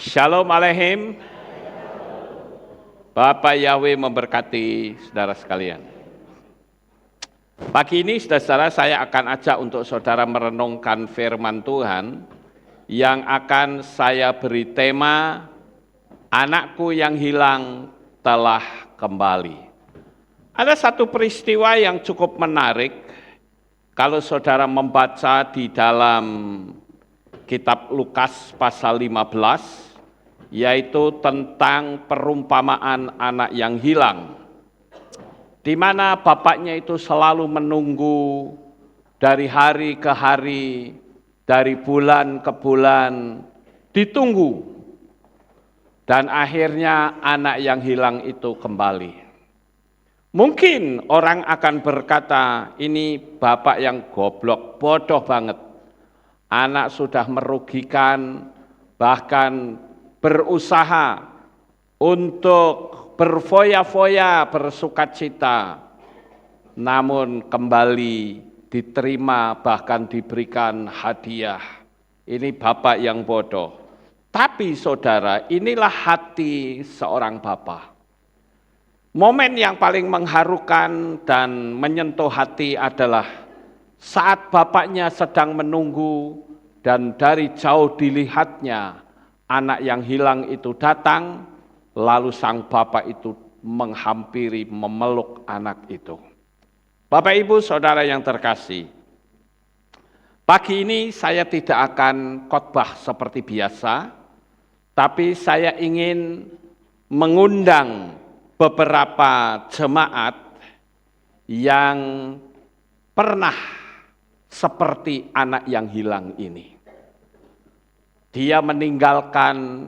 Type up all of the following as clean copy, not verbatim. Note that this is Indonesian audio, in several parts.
Shalom Aleichem. Bapak Yahweh memberkati saudara sekalian. Pagi ini saudara-saudara saya akan ajak untuk saudara merenungkan firman Tuhan yang akan saya beri tema Anakku yang hilang telah kembali. Ada satu peristiwa yang cukup menarik kalau saudara membaca di dalam kitab Lukas pasal 15, yaitu tentang perumpamaan anak yang hilang, di mana bapaknya itu selalu menunggu dari hari ke hari, dari bulan ke bulan, ditunggu, dan akhirnya anak yang hilang itu kembali. Mungkin orang akan berkata, ini bapak yang goblok, bodoh banget. Anak sudah merugikan, bahkan berusaha untuk berfoya-foya, bersukacita, namun kembali diterima, bahkan diberikan hadiah. Ini bapak yang bodoh. Tapi saudara, inilah hati seorang bapak. Momen yang paling mengharukan dan menyentuh hati adalah saat bapaknya sedang menunggu dan dari jauh dilihatnya anak yang hilang itu datang, lalu sang bapak itu menghampiri, memeluk anak itu. Bapak Ibu Saudara yang terkasih, pagi ini saya tidak akan khotbah seperti biasa, tapi saya ingin mengundang beberapa jemaat yang pernah seperti anak yang hilang ini. Dia meninggalkan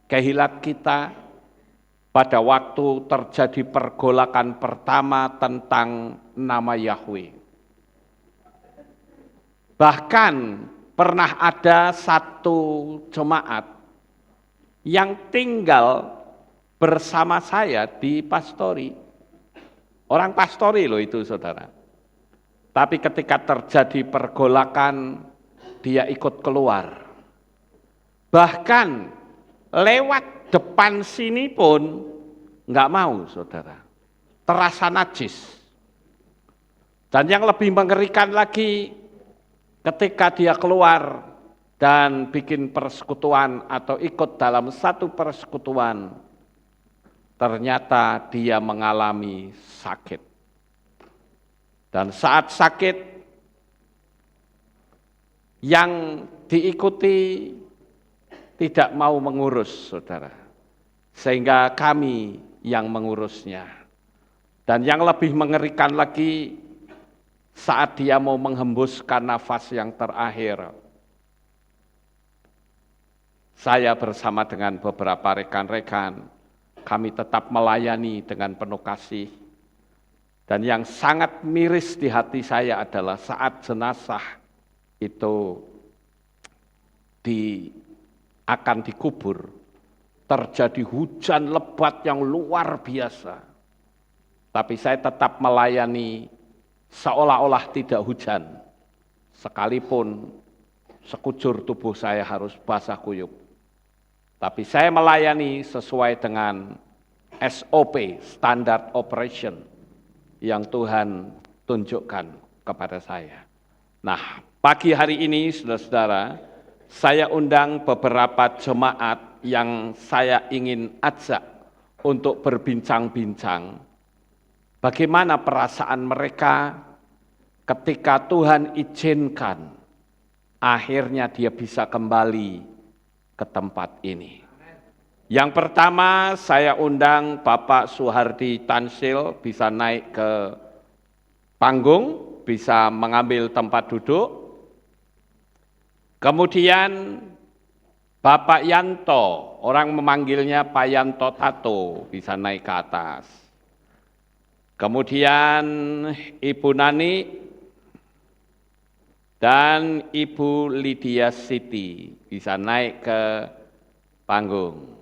kehilat kita pada waktu terjadi pergolakan pertama tentang nama Yahweh. Bahkan pernah ada satu jemaat yang tinggal bersama saya di pastori. Orang pastori loh itu saudara. Tapi ketika terjadi pergolakan, dia ikut keluar. Bahkan lewat depan sini pun nggak mau, saudara. Terasa najis. Dan yang lebih mengerikan lagi, ketika dia keluar dan bikin persekutuan atau ikut dalam satu persekutuan, ternyata dia mengalami sakit. Dan saat sakit yang diikuti tidak mau mengurus, saudara. Sehingga kami yang mengurusnya. Dan yang lebih mengerikan lagi, saat dia mau menghembuskan nafas yang terakhir, saya bersama dengan beberapa rekan-rekan, kami tetap melayani dengan penuh kasih. Dan yang sangat miris di hati saya adalah saat jenazah itu akan dikubur, terjadi hujan lebat yang luar biasa. Tapi saya tetap melayani seolah-olah tidak hujan, sekalipun sekujur tubuh saya harus basah kuyup. Tapi saya melayani sesuai dengan SOP, Standard Operation, yang Tuhan tunjukkan kepada saya. Nah, pagi hari ini saudara-saudara, saya undang beberapa jemaat yang saya ingin ajak untuk berbincang-bincang bagaimana perasaan mereka ketika Tuhan izinkan akhirnya dia bisa kembali ke tempat ini. Yang pertama saya undang Bapak Suhardi Tansil, bisa naik ke panggung, bisa mengambil tempat duduk. Kemudian Bapak Yanto, orang memanggilnya Pak Yanto Tato, bisa naik ke atas. Kemudian Ibu Nani dan Ibu Lydia Siti bisa naik ke panggung.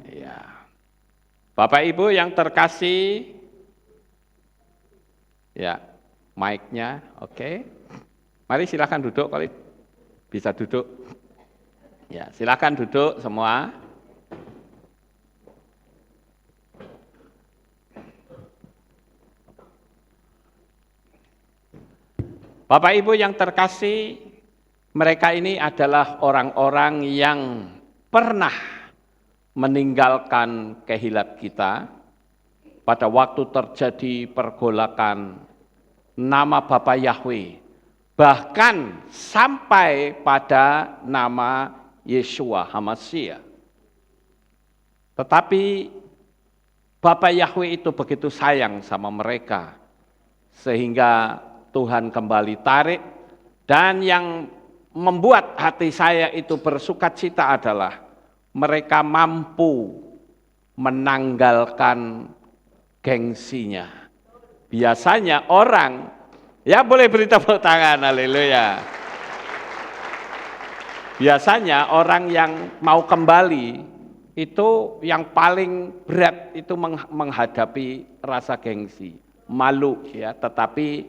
Ya. Bapak Ibu yang terkasih, ya, mic-nya, oke. Mari silakan duduk, kalau bisa duduk. Ya, silakan duduk semua. Bapak Ibu yang terkasih, mereka ini adalah orang-orang yang pernah meninggalkan kehilat kita pada waktu terjadi pergolakan nama Bapa Yahweh, bahkan sampai pada nama Yeshua HaMashiach. Tetapi Bapa Yahweh itu begitu sayang sama mereka, sehingga Tuhan kembali tarik, dan yang membuat hati saya itu bersukacita adalah mereka mampu menanggalkan gengsinya. Biasanya orang, ya boleh beri tepuk tangan, haleluya. Biasanya orang yang mau kembali itu yang paling berat itu menghadapi rasa gengsi, malu ya, tetapi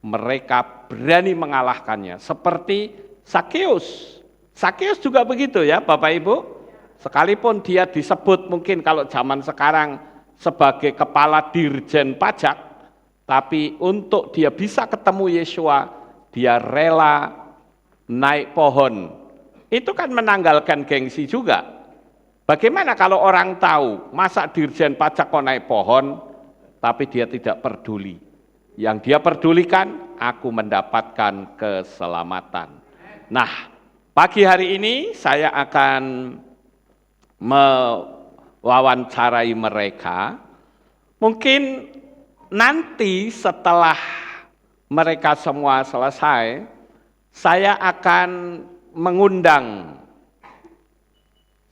mereka berani mengalahkannya. Seperti Sakeus. Sakeus juga begitu ya Bapak Ibu. Sekalipun dia disebut mungkin kalau zaman sekarang sebagai kepala dirjen pajak, tapi untuk dia bisa ketemu Yeshua, dia rela naik pohon. Itu kan menanggalkan gengsi juga. Bagaimana kalau orang tahu, masa dirjen pajak kok naik pohon, tapi dia tidak peduli. Yang dia pedulikan, aku mendapatkan keselamatan. Nah, pagi hari ini saya akan mewawancarai mereka. Mungkin nanti setelah mereka semua selesai, saya akan mengundang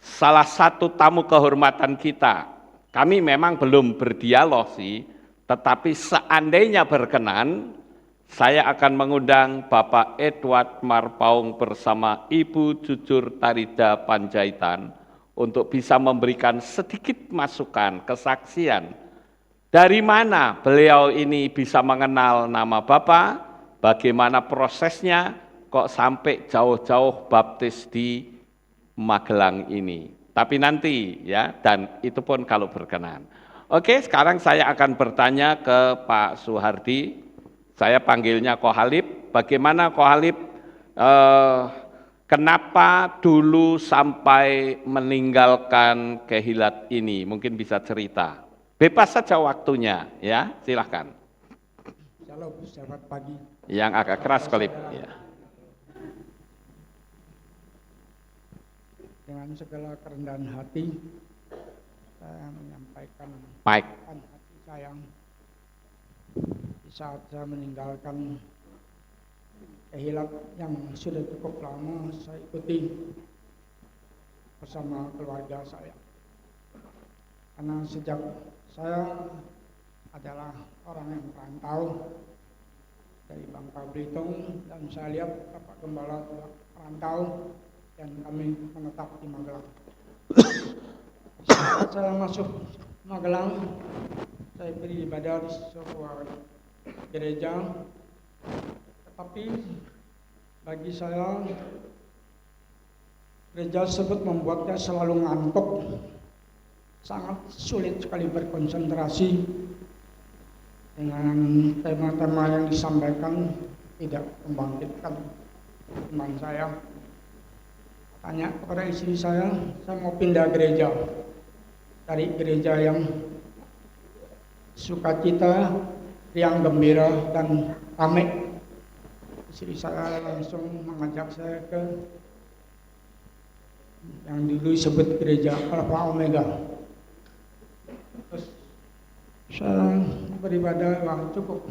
salah satu tamu kehormatan kita. Kami memang belum berdialog sih, tetapi seandainya berkenan, saya akan mengundang Bapak Edward Marpaung bersama Ibu Jujur Tarida Panjaitan untuk bisa memberikan sedikit masukan, kesaksian. Dari mana beliau ini bisa mengenal nama Bapak, bagaimana prosesnya, kok sampai jauh-jauh baptis di Magelang ini. Tapi nanti ya, dan itu pun kalau berkenan. Oke, sekarang saya akan bertanya ke Pak Suhardi. Saya panggilnya Ko Halib. Bagaimana Ko Halib, kenapa dulu sampai meninggalkan kehilat ini? Mungkin bisa cerita. Bebas saja waktunya, ya, silahkan. Shalom, selamat pagi. Yang agak keras Ko Halib. Ya. Dengan segala kerendahan hati, saya menyampaikan Mike. hati saya di saat saya meninggalkan kehilat yang sudah cukup lama saya ikuti bersama keluarga saya. Karena sejak saya adalah orang yang merantau dari Bangka Belitung, dan saya lihat Bapak Gembala telah merantau dan kami menetap di Magelang. Saat saya masuk Magelang, saya beribadah di sebuah gereja, tetapi bagi saya gereja tersebut membuatnya selalu ngantuk, sangat sulit sekali berkonsentrasi dengan tema-tema yang disampaikan, tidak membangkitkan iman saya. Tanya kepada istri saya mau pindah gereja, dari gereja yang sukacita, riang gembira dan ramai. Istri saya langsung mengajak saya ke yang dulu disebut gereja Alpha Omega. Terus saya beribadah, wah cukup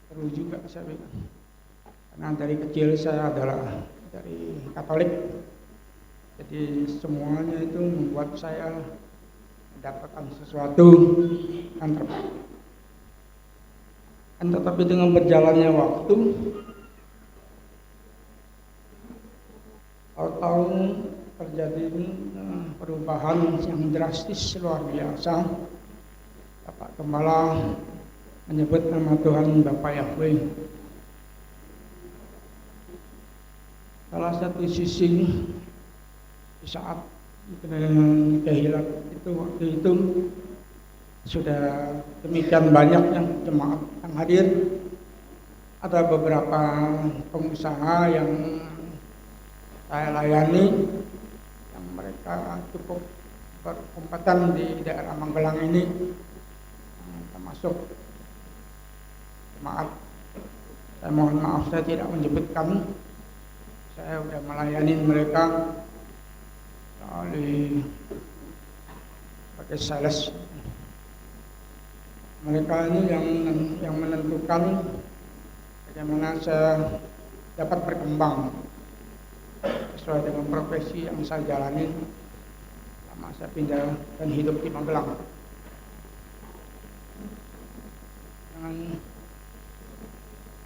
perlu juga saya bilang. Karena dari kecil saya adalah dari Katolik, jadi semuanya itu membuat saya mendapatkan sesuatu yang terbaik. Tetapi dengan berjalannya waktu, tahu-tahu terjadi perubahan yang drastis luar biasa. Bapak Gembala menyebut nama Tuhan Bapak Yahweh. salah satu sisi di saat kehilangan itu waktu itu sudah demikian banyaknya jemaat yang hadir, ada beberapa pengusaha yang saya layani yang mereka cukup berkompeten di daerah Magelang ini, termasuk jemaat. Saya mohon maaf saya tidak menyebutkan, saya sudah melayani mereka dari pakai sales. Mereka ini yang menentukan bagaimana saya dapat berkembang sesuai dengan profesi yang saya jalani selama saya pindah dan hidup di Magelang. Dengan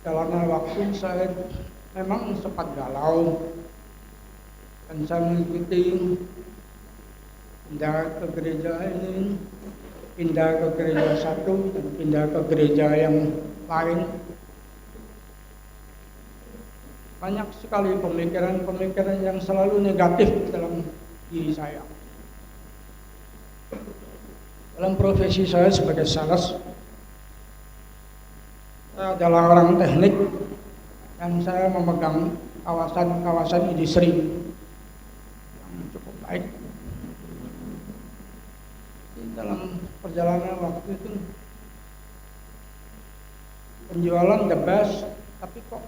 jalannya waktu saya memang sempat galau dan saya mengikuti pindah ke gereja ini, pindah ke gereja satu dan pindah ke gereja yang lain. Banyak sekali pemikiran-pemikiran yang selalu negatif dalam diri saya. Dalam profesi saya sebagai sales, saya adalah orang teknik dan saya memegang kawasan industri yang cukup baik. Dalam perjalanan waktu itu penjualan the best, tapi kok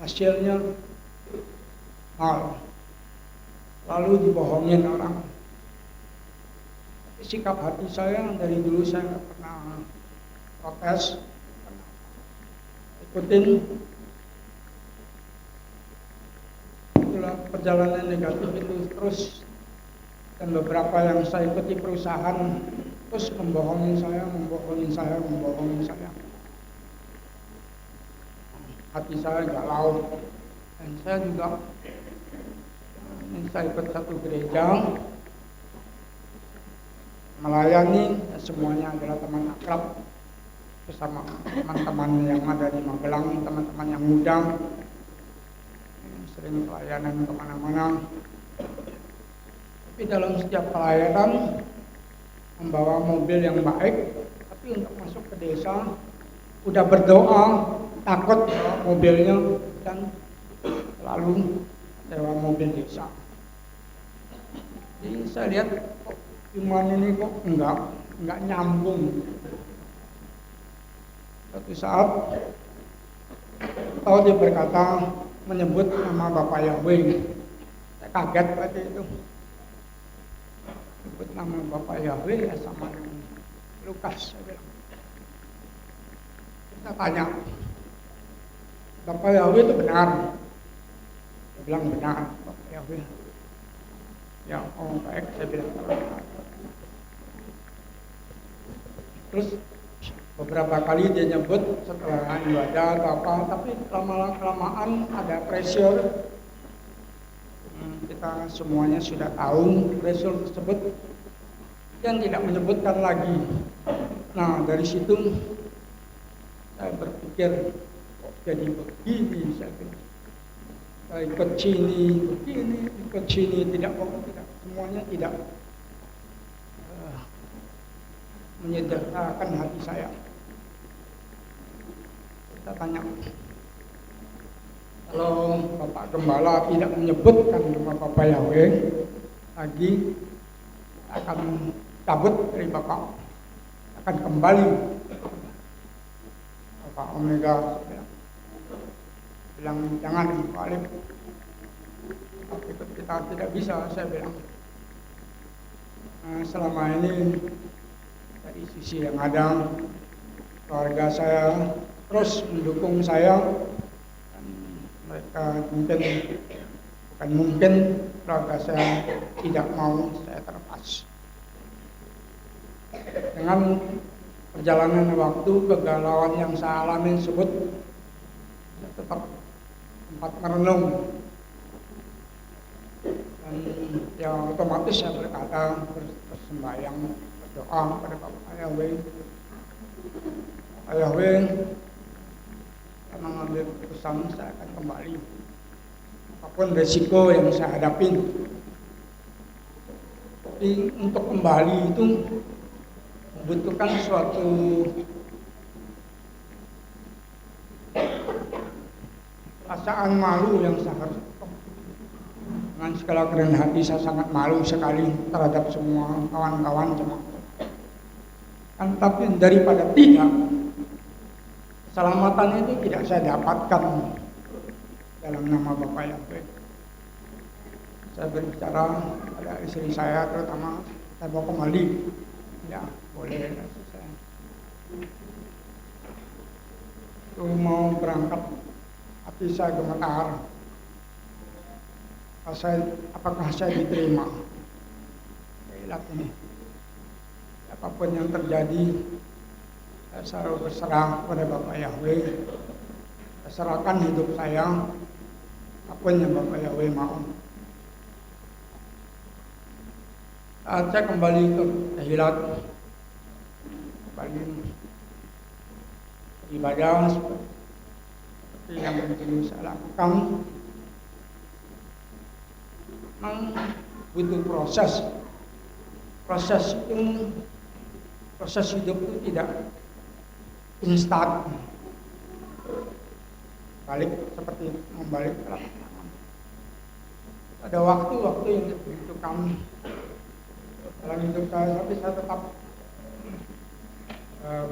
hasilnya nol, lalu dibohongin orang. Tapi sikap hati saya dari dulu saya nggak pernah protes, ikutin. Itulah perjalanan negatif itu terus. Dan beberapa yang saya ikuti perusahaan terus membohongin saya. Hati saya galau. Dan saya juga saya ikut satu gereja melayani, semuanya adalah teman akrab bersama teman-teman yang ada di Magelang, teman-teman yang muda, sering pelayanan kemana-mana. Tapi dalam setiap pelayanan membawa mobil yang baik, tapi untuk masuk ke desa udah berdoa takut mobilnya dan lalu sewa mobil desa. Jadi saya lihat kok iman ini kok enggak nyambung. Suatu saat tahu dia berkata menyebut nama Bapak Yahweh. Saya kaget waktu itu. Sebut nama Bapak Yahweh ya sama dengan Lukas, saya bilang. Kita tanya, Bapak Yahweh itu benar? Saya bilang benar, Bapak Yahweh. Ya, oh baik, saya bilang benar. Terus beberapa kali dia nyebut setelah ibadah atau apa, tapi lama-kelamaan ada pressure. Kita semuanya sudah tahu pressure tersebut yang tidak menyebutkan lagi. Nah dari situ saya berpikir kok jadi begini, saya ikut sini begini, ikut sini tidak, semuanya tidak menyederhanakan hati saya. Kita tanya, kalau Bapak Gembala tidak menyebutkan nama Bapak Yahweh lagi, akan cabut dari Bapak, akan kembali. Bapak Omega bilang jangan balik, tapi kita tidak bisa. Saya bilang selama ini dari sisi yang ada, keluarga saya terus mendukung saya. Mereka bukan mungkin keluarga saya tidak mau saya terlepas. Dengan perjalanan waktu, kegalauan yang saya alami tersebut, saya tetap sempat merenung. Dan ya otomatis saya berkata, bersembahyang, berdoa kepada Bapak Yahweh. Bapak Yahweh, mengambil keputusan saya akan kembali. apapun resiko yang saya hadapin. Tapi untuk kembali itu membutuhkan suatu perasaan malu yang sangat, dengan segala kerendahan hati saya sangat malu sekali terhadap semua kawan-kawan jemaat. Kan tapi daripada tidak, keselamatan itu tidak saya dapatkan dalam nama Bapak Yahweh. Saya berbicara pada istri saya, terutama saya mau kembali, ya boleh saya itu mau berangkat, hati saya gemetar. Apakah saya diterima? Lihat ini, apapun yang terjadi, saya selalu berserah kepada Bapak Yahweh. Saya serahkan hidup saya, apapun yang Bapak Yahweh mau. Saat saya kembali ke Hilat, kembali ibadah seperti yang dulu saya lakukan, memang butuh proses. Proses hidup itu tidak instan. Balik seperti membalik telapak tangan. Ada waktu-waktu yang dibutuhkan dalam hidup saya, tapi saya tetap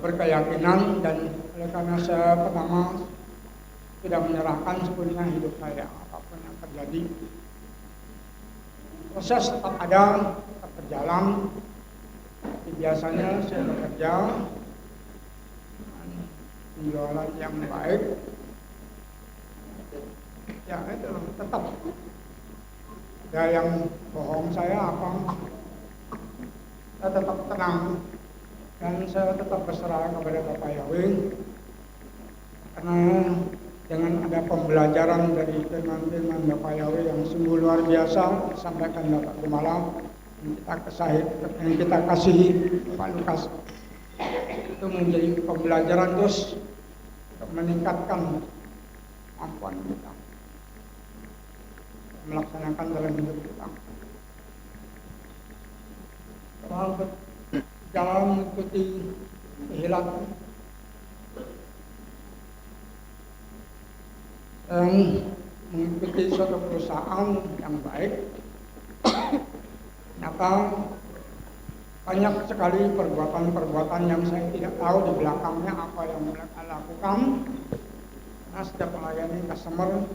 berkeyakinan, dan oleh karena saya pertama sudah menyerahkan sepenuhnya hidup saya, apapun yang terjadi. Proses tetap ada, tetap berjalan. Tapi biasanya saya bekerja dengan penjualan yang baik. Ya itu tetap ada yang bohong saya apa, saya tetap tenang dan saya tetap berserah kepada Bapak Yahweh. Karena dengan ada pembelajaran dari firman-firman Bapak Yahweh yang sungguh luar biasa disampaikan Bapak Gembala, yang kita kasihi Pak Lukas, itu menjadi pembelajaran terus untuk meningkatkan kemampuan kita melaksanakan dalam hidup kita. Dalam mengikuti Hilat dan mengikuti suatu perusahaan yang baik, ternyata banyak sekali perbuatan-perbuatan yang saya tidak tahu di belakangnya apa yang mereka lakukan. Karena setiap melayani customer,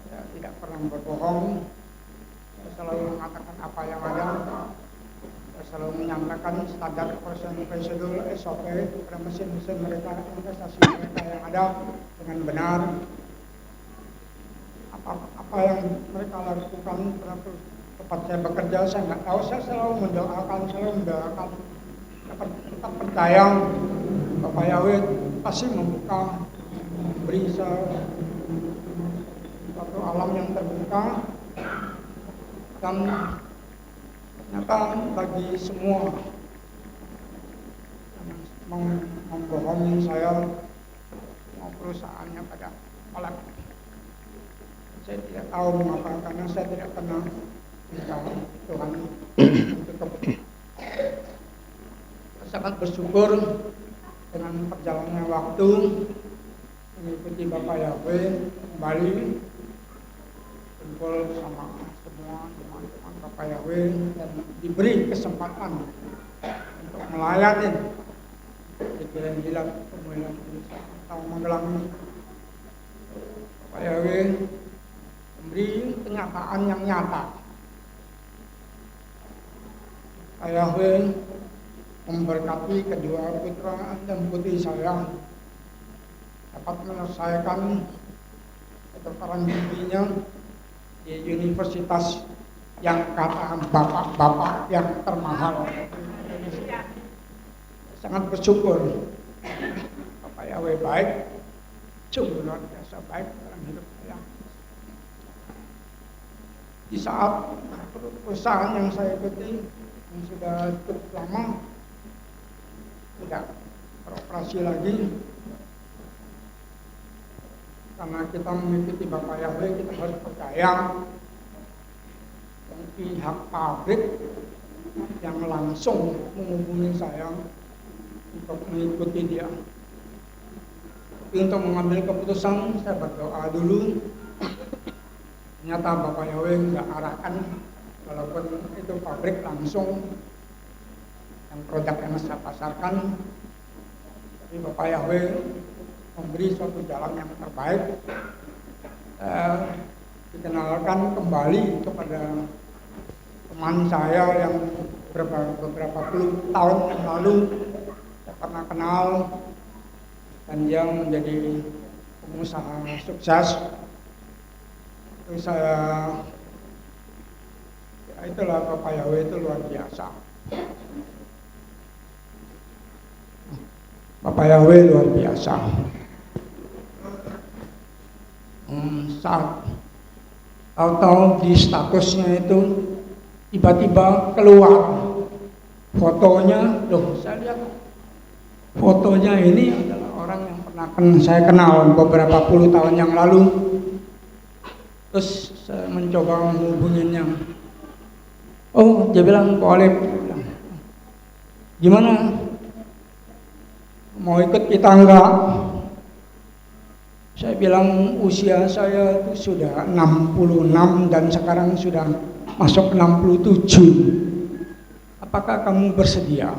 saya tidak pernah berbohong. Saya selalu mengatakan apa yang ada. Saya selalu menyampaikan standar prosedur SOP pada mesin-mesin mereka, investasi mereka yang ada dengan benar. Apa yang mereka lakukan tempat saya bekerja, saya nggak tahu. Saya selalu mendoakan, tetap percaya Bapak Yahweh pasti membuka, beri suatu alam yang terbuka. Dan ternyata bagi semua yang membohongi saya, mau perusahaannya pada kolab, saya tidak tahu mengapa, karena saya tidak pernah minta Tuhan untuk sangat bersyukur dengan perjalannya waktu mengikuti Bapak Yahweh, kembali kumpul sama semua teman-teman Bapak Yahweh dan diberi kesempatan untuk melayani di Gereja Hilat Pemulihan atau Magelang ini. Bapak Yahweh memberi kenyataan yang nyata. Bapak Yahweh memberkati kedua putra dan putri saya dapat menyelesaikan kedokteran giginya di universitas yang kata bapak-bapak yang termahal. Sangat bersyukur Bapak Yahweh baik, sungguh luar biasa baik dalam hidup saya. Di saat perusahaan yang saya ikuti yang sudah cukup lama tidak beroperasi lagi, karena kita mengikuti Bapak Yahweh, kita harus percaya yang pihak pabrik yang langsung menghubungi saya untuk mengikuti dia. Tapi untuk mengambil keputusan, saya berdoa dulu. Ternyata Bapak Yahweh nggak arahkan, walaupun itu pabrik langsung yang produk yang saya pasarkan, tapi Bapak Yahweh memberi suatu jalan yang terbaik. Dikenalkan kembali kepada teman saya yang beberapa puluh tahun yang lalu saya pernah kenal, dan dia menjadi pengusaha sukses. Terus saya, ya itulah Bapak Yahweh itu luar biasa. Bapak Yahweh luar biasa. Saat tahu-tahu di statusnya itu tiba-tiba keluar fotonya. Loh, saya lihat fotonya ini adalah orang yang pernah saya kenal beberapa puluh tahun yang lalu. Terus saya mencoba menghubunginya. Oh, dia bilang, Pak Olip, gimana? Mau ikut kita enggak? Saya bilang usia saya itu sudah 66 dan sekarang sudah masuk 67. Apakah kamu bersedia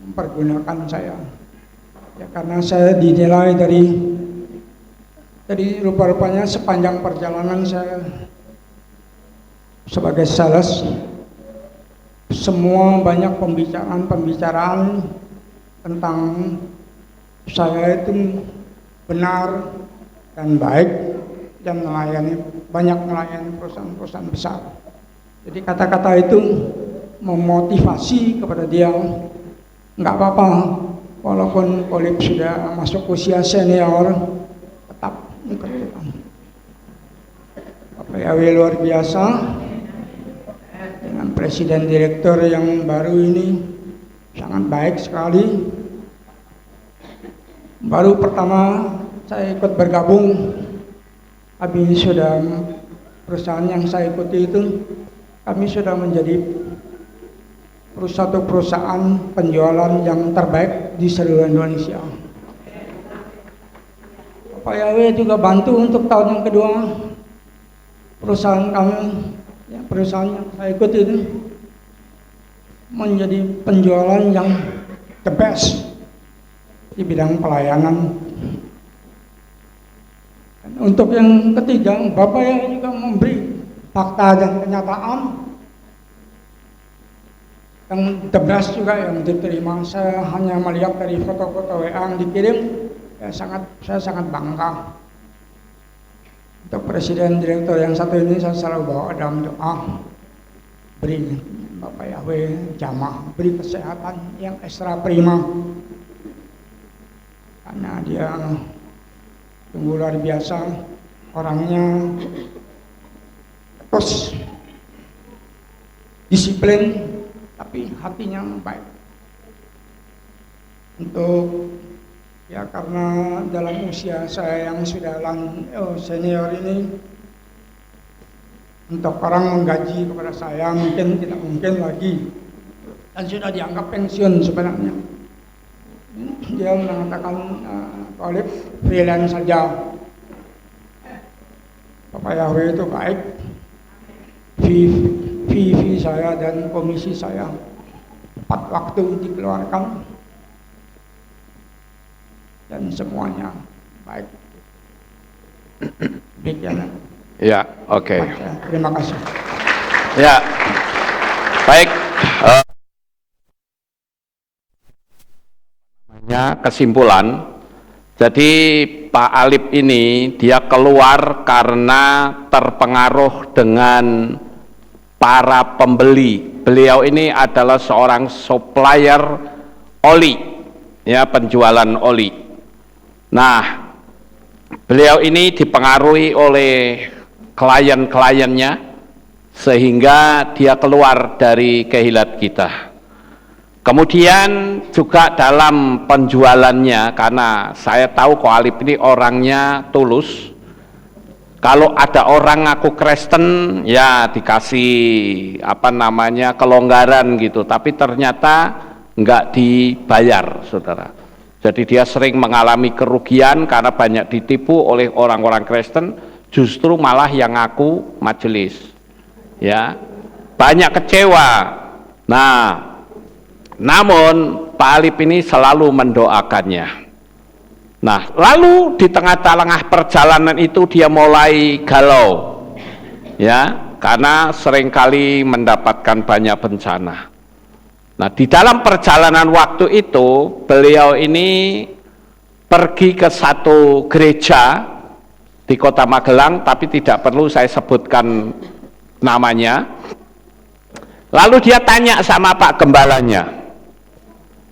mempergunakan saya? Ya, karena saya dinilai dari rupa-rupanya sepanjang perjalanan saya sebagai sales, semua banyak pembicaraan tentang saya itu benar dan baik dan banyak melayani perusahaan-perusahaan besar. Jadi kata-kata itu memotivasi kepada dia, nggak apa-apa, walaupun Olip sudah masuk usia senior, tetap ikut kita. Bapak Yahweh luar biasa, dengan presiden direktur yang baru ini sangat baik sekali. Baru pertama saya ikut bergabung, kami sudah, perusahaan yang saya ikuti itu, kami sudah menjadi satu perusahaan penjualan yang terbaik di seluruh Indonesia. Bapak Yahweh juga bantu untuk tahun yang kedua, perusahaan kami, ya, perusahaan yang saya ikuti itu menjadi penjualan yang the best di bidang pelayanan. Dan untuk yang ketiga, Bapak yang juga memberi fakta dan kenyataan yang the best juga yang diterima. Saya hanya melihat dari foto-foto WA yang dikirim, ya saya sangat bangga. Untuk presiden direktur yang satu ini saya selalu bawa dalam doa, beri Bapak Yahweh jamah, beri kesehatan yang ekstra prima. Karena dia sungguh luar biasa, orangnya terus disiplin, tapi hatinya baik. Untuk ya karena dalam usia saya yang sudah senior ini, untuk orang menggaji kepada saya mungkin tidak mungkin lagi, dan sudah dianggap pensiun sebenarnya. Dia mengatakan, Olip, freelance saja. Bapak Yahweh itu baik. Fee saya dan komisi saya tepat waktu dikeluarkan, dan semuanya baik. Demikian. Ya, oke. Terima kasih. Ya, baik. Kesimpulan, jadi Pak Alip ini dia keluar karena terpengaruh dengan para pembeli. Beliau ini adalah seorang supplier oli, ya, penjualan oli. Nah, beliau ini dipengaruhi oleh klien-kliennya sehingga dia keluar dari kehilat kita. Kemudian juga dalam penjualannya, karena saya tahu Ko Alip ini orangnya tulus. Kalau ada orang ngaku Kristen, ya dikasih kelonggaran gitu, tapi ternyata nggak dibayar, saudara. Jadi dia sering mengalami kerugian karena banyak ditipu oleh orang-orang Kristen, justru malah yang ngaku majelis, ya banyak kecewa. Nah, namun Pak Alip ini selalu mendoakannya. Nah, lalu di tengah-tengah perjalanan itu dia mulai galau, ya, karena seringkali mendapatkan banyak bencana. Nah, di dalam perjalanan waktu itu beliau ini pergi ke satu gereja di Kota Magelang, tapi tidak perlu saya sebutkan namanya. Lalu dia tanya sama Pak Gembalanya.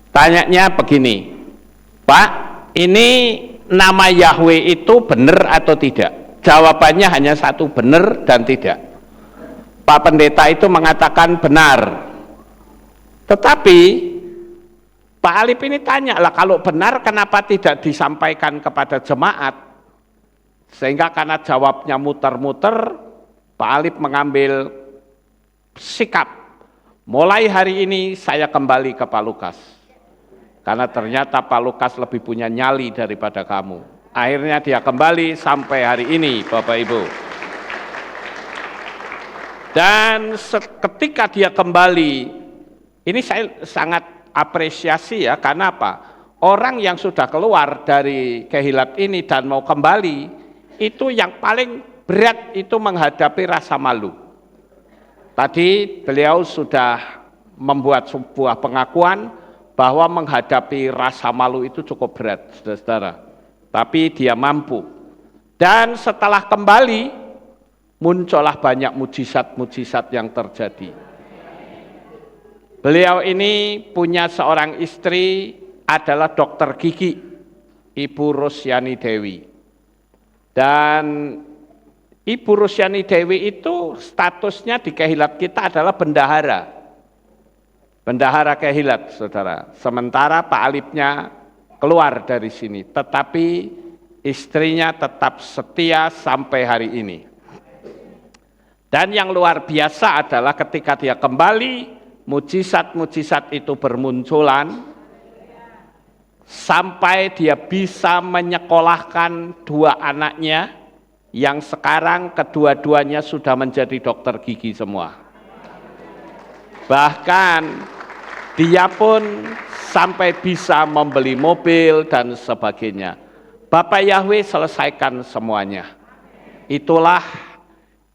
Tanyanya begini, Pak, ini nama Yahweh itu benar atau tidak? Jawabannya hanya satu, benar dan tidak. Pak pendeta itu mengatakan benar. Tetapi Pak Alip ini tanya lah, kalau benar kenapa tidak disampaikan kepada jemaat? Sehingga karena jawabnya muter-muter, Pak Alip mengambil sikap. Mulai hari ini saya kembali ke Pak Lukas. Karena ternyata Pak Lukas lebih punya nyali daripada kamu. Akhirnya dia kembali sampai hari ini, Bapak Ibu. Dan ketika dia kembali, ini saya sangat apresiasi ya, karena apa? Orang yang sudah keluar dari kehilat ini dan mau kembali, itu yang paling berat itu menghadapi rasa malu. Tadi beliau sudah membuat sebuah pengakuan bahwa menghadapi rasa malu itu cukup berat, saudara-saudara. Tapi dia mampu. Dan setelah kembali, muncullah banyak mujizat-mujizat yang terjadi. Beliau ini punya seorang istri adalah dokter gigi, Ibu Rusyani Dewi. Dan Ibu Rusyani Dewi itu statusnya di kehilat kita adalah bendahara. Bendahara kehilat, saudara. Sementara Pak Alipnya keluar dari sini, tetapi istrinya tetap setia sampai hari ini. Dan yang luar biasa adalah ketika dia kembali, mujizat-mujizat itu bermunculan, sampai dia bisa menyekolahkan dua anaknya, yang sekarang kedua-duanya sudah menjadi dokter gigi semua. Bahkan dia pun sampai bisa membeli mobil dan sebagainya. Bapak Yahweh selesaikan semuanya. Itulah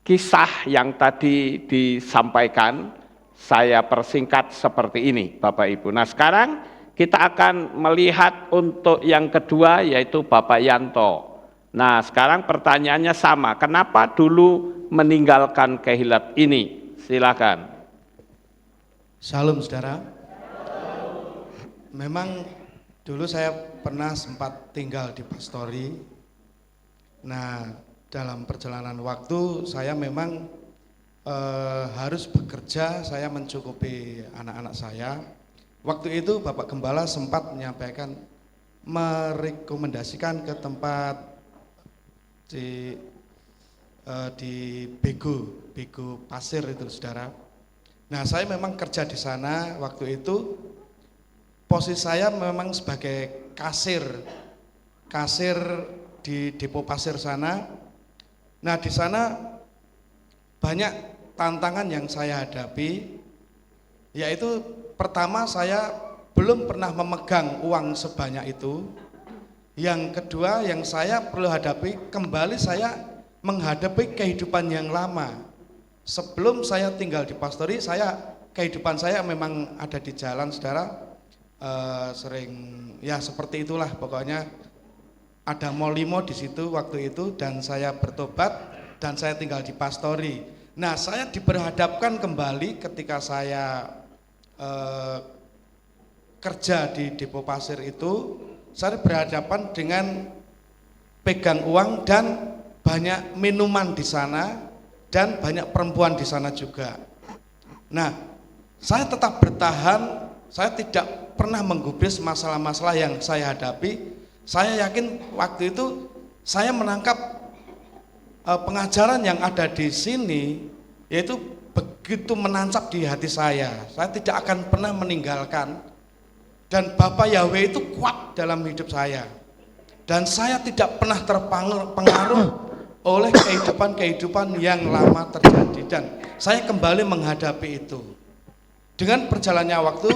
kisah yang tadi disampaikan, saya persingkat seperti ini Bapak Ibu. Nah sekarang kita akan melihat untuk yang kedua, yaitu Bapak Yanto. Nah sekarang pertanyaannya sama, kenapa dulu meninggalkan kehilat ini? Silakan. Shalom saudara. Memang dulu saya pernah sempat tinggal di pastori. Nah, dalam perjalanan waktu saya memang harus bekerja, saya mencukupi anak-anak saya. Waktu itu Bapak Gembala sempat menyampaikan, merekomendasikan ke tempat di Bego Pasir itu saudara. Nah, saya memang kerja di sana waktu itu. Posisi saya memang sebagai kasir di depo pasir sana. Nah di sana banyak tantangan yang saya hadapi, yaitu pertama saya belum pernah memegang uang sebanyak itu. Yang kedua yang saya perlu hadapi, kembali saya menghadapi kehidupan yang lama. Sebelum saya tinggal di pastori, kehidupan saya memang ada di jalan saudara. Sering ya seperti itulah, pokoknya ada molimo di situ waktu itu, dan saya bertobat dan saya tinggal di pastori. Nah saya diperhadapkan kembali ketika saya kerja di depo pasir itu, saya berhadapan dengan pegang uang dan banyak minuman di sana dan banyak perempuan di sana juga. Nah saya tetap bertahan saya tidak pernah menggubris masalah-masalah yang saya hadapi. Saya yakin waktu itu saya menangkap pengajaran yang ada di sini, yaitu begitu menancap di hati saya tidak akan pernah meninggalkan, dan Bapak Yahweh itu kuat dalam hidup saya, dan saya tidak pernah terpengaruh oleh kehidupan-kehidupan yang lama terjadi, dan saya kembali menghadapi itu. Dengan berjalannya waktu,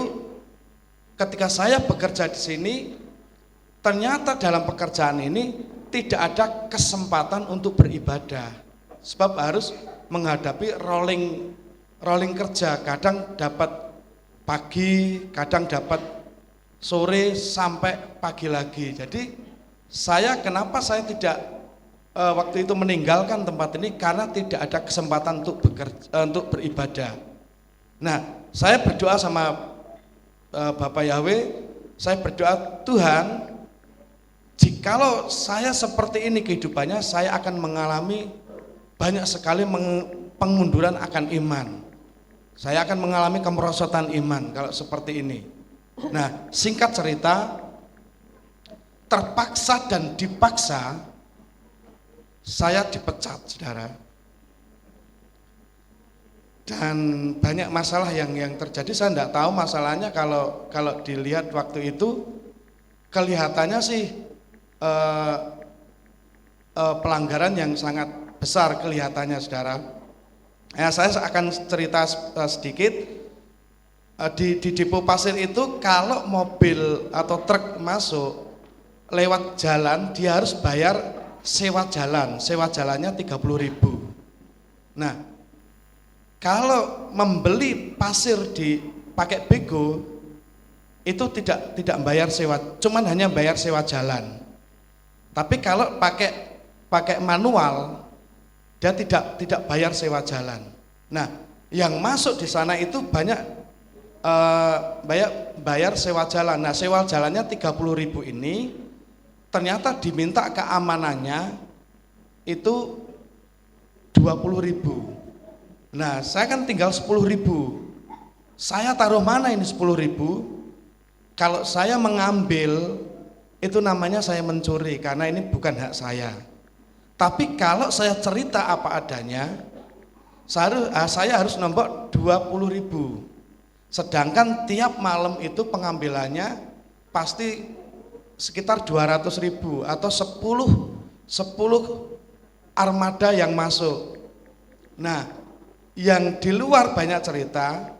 ketika saya bekerja di sini, ternyata dalam pekerjaan ini tidak ada kesempatan untuk beribadah, sebab harus menghadapi rolling kerja, kadang dapat pagi, kadang dapat sore sampai pagi lagi. Jadi kenapa saya tidak waktu itu meninggalkan tempat ini, karena tidak ada kesempatan untuk beribadah. Nah, saya berdoa sama Bapak Yahweh, saya berdoa, Tuhan, jikalau saya seperti ini kehidupannya, saya akan mengalami banyak sekali pengunduran akan iman. Saya akan mengalami kemerosotan iman kalau seperti ini. Nah, singkat cerita, terpaksa dan dipaksa saya dipecat, saudara. Dan banyak masalah yang terjadi. Saya tidak tahu masalahnya. Kalau dilihat waktu itu kelihatannya sih pelanggaran yang sangat besar kelihatannya, saudara. Ya, saya akan cerita sedikit. Di depo pasir itu, kalau mobil atau truk masuk lewat jalan, dia harus bayar sewa jalan. Sewa jalannya 30.000. Nah, kalau membeli pasir pakai bego itu tidak bayar sewa, cuman hanya bayar sewa jalan. Tapi kalau pakai manual, dia tidak bayar sewa jalan. Nah, yang masuk di sana itu banyak bayar sewa jalan. Nah, sewa jalannya 30.000 ini ternyata diminta keamanannya itu 20.000. Nah, saya kan tinggal 10.000. Saya taruh mana ini 10.000? Kalau saya mengambil, itu namanya saya mencuri, karena ini bukan hak saya. Tapi kalau saya cerita apa adanya, saya harus nombok 20.000. Sedangkan tiap malam itu pengambilannya pasti sekitar 200.000 atau 10 armada yang masuk. Nah, yang di luar banyak cerita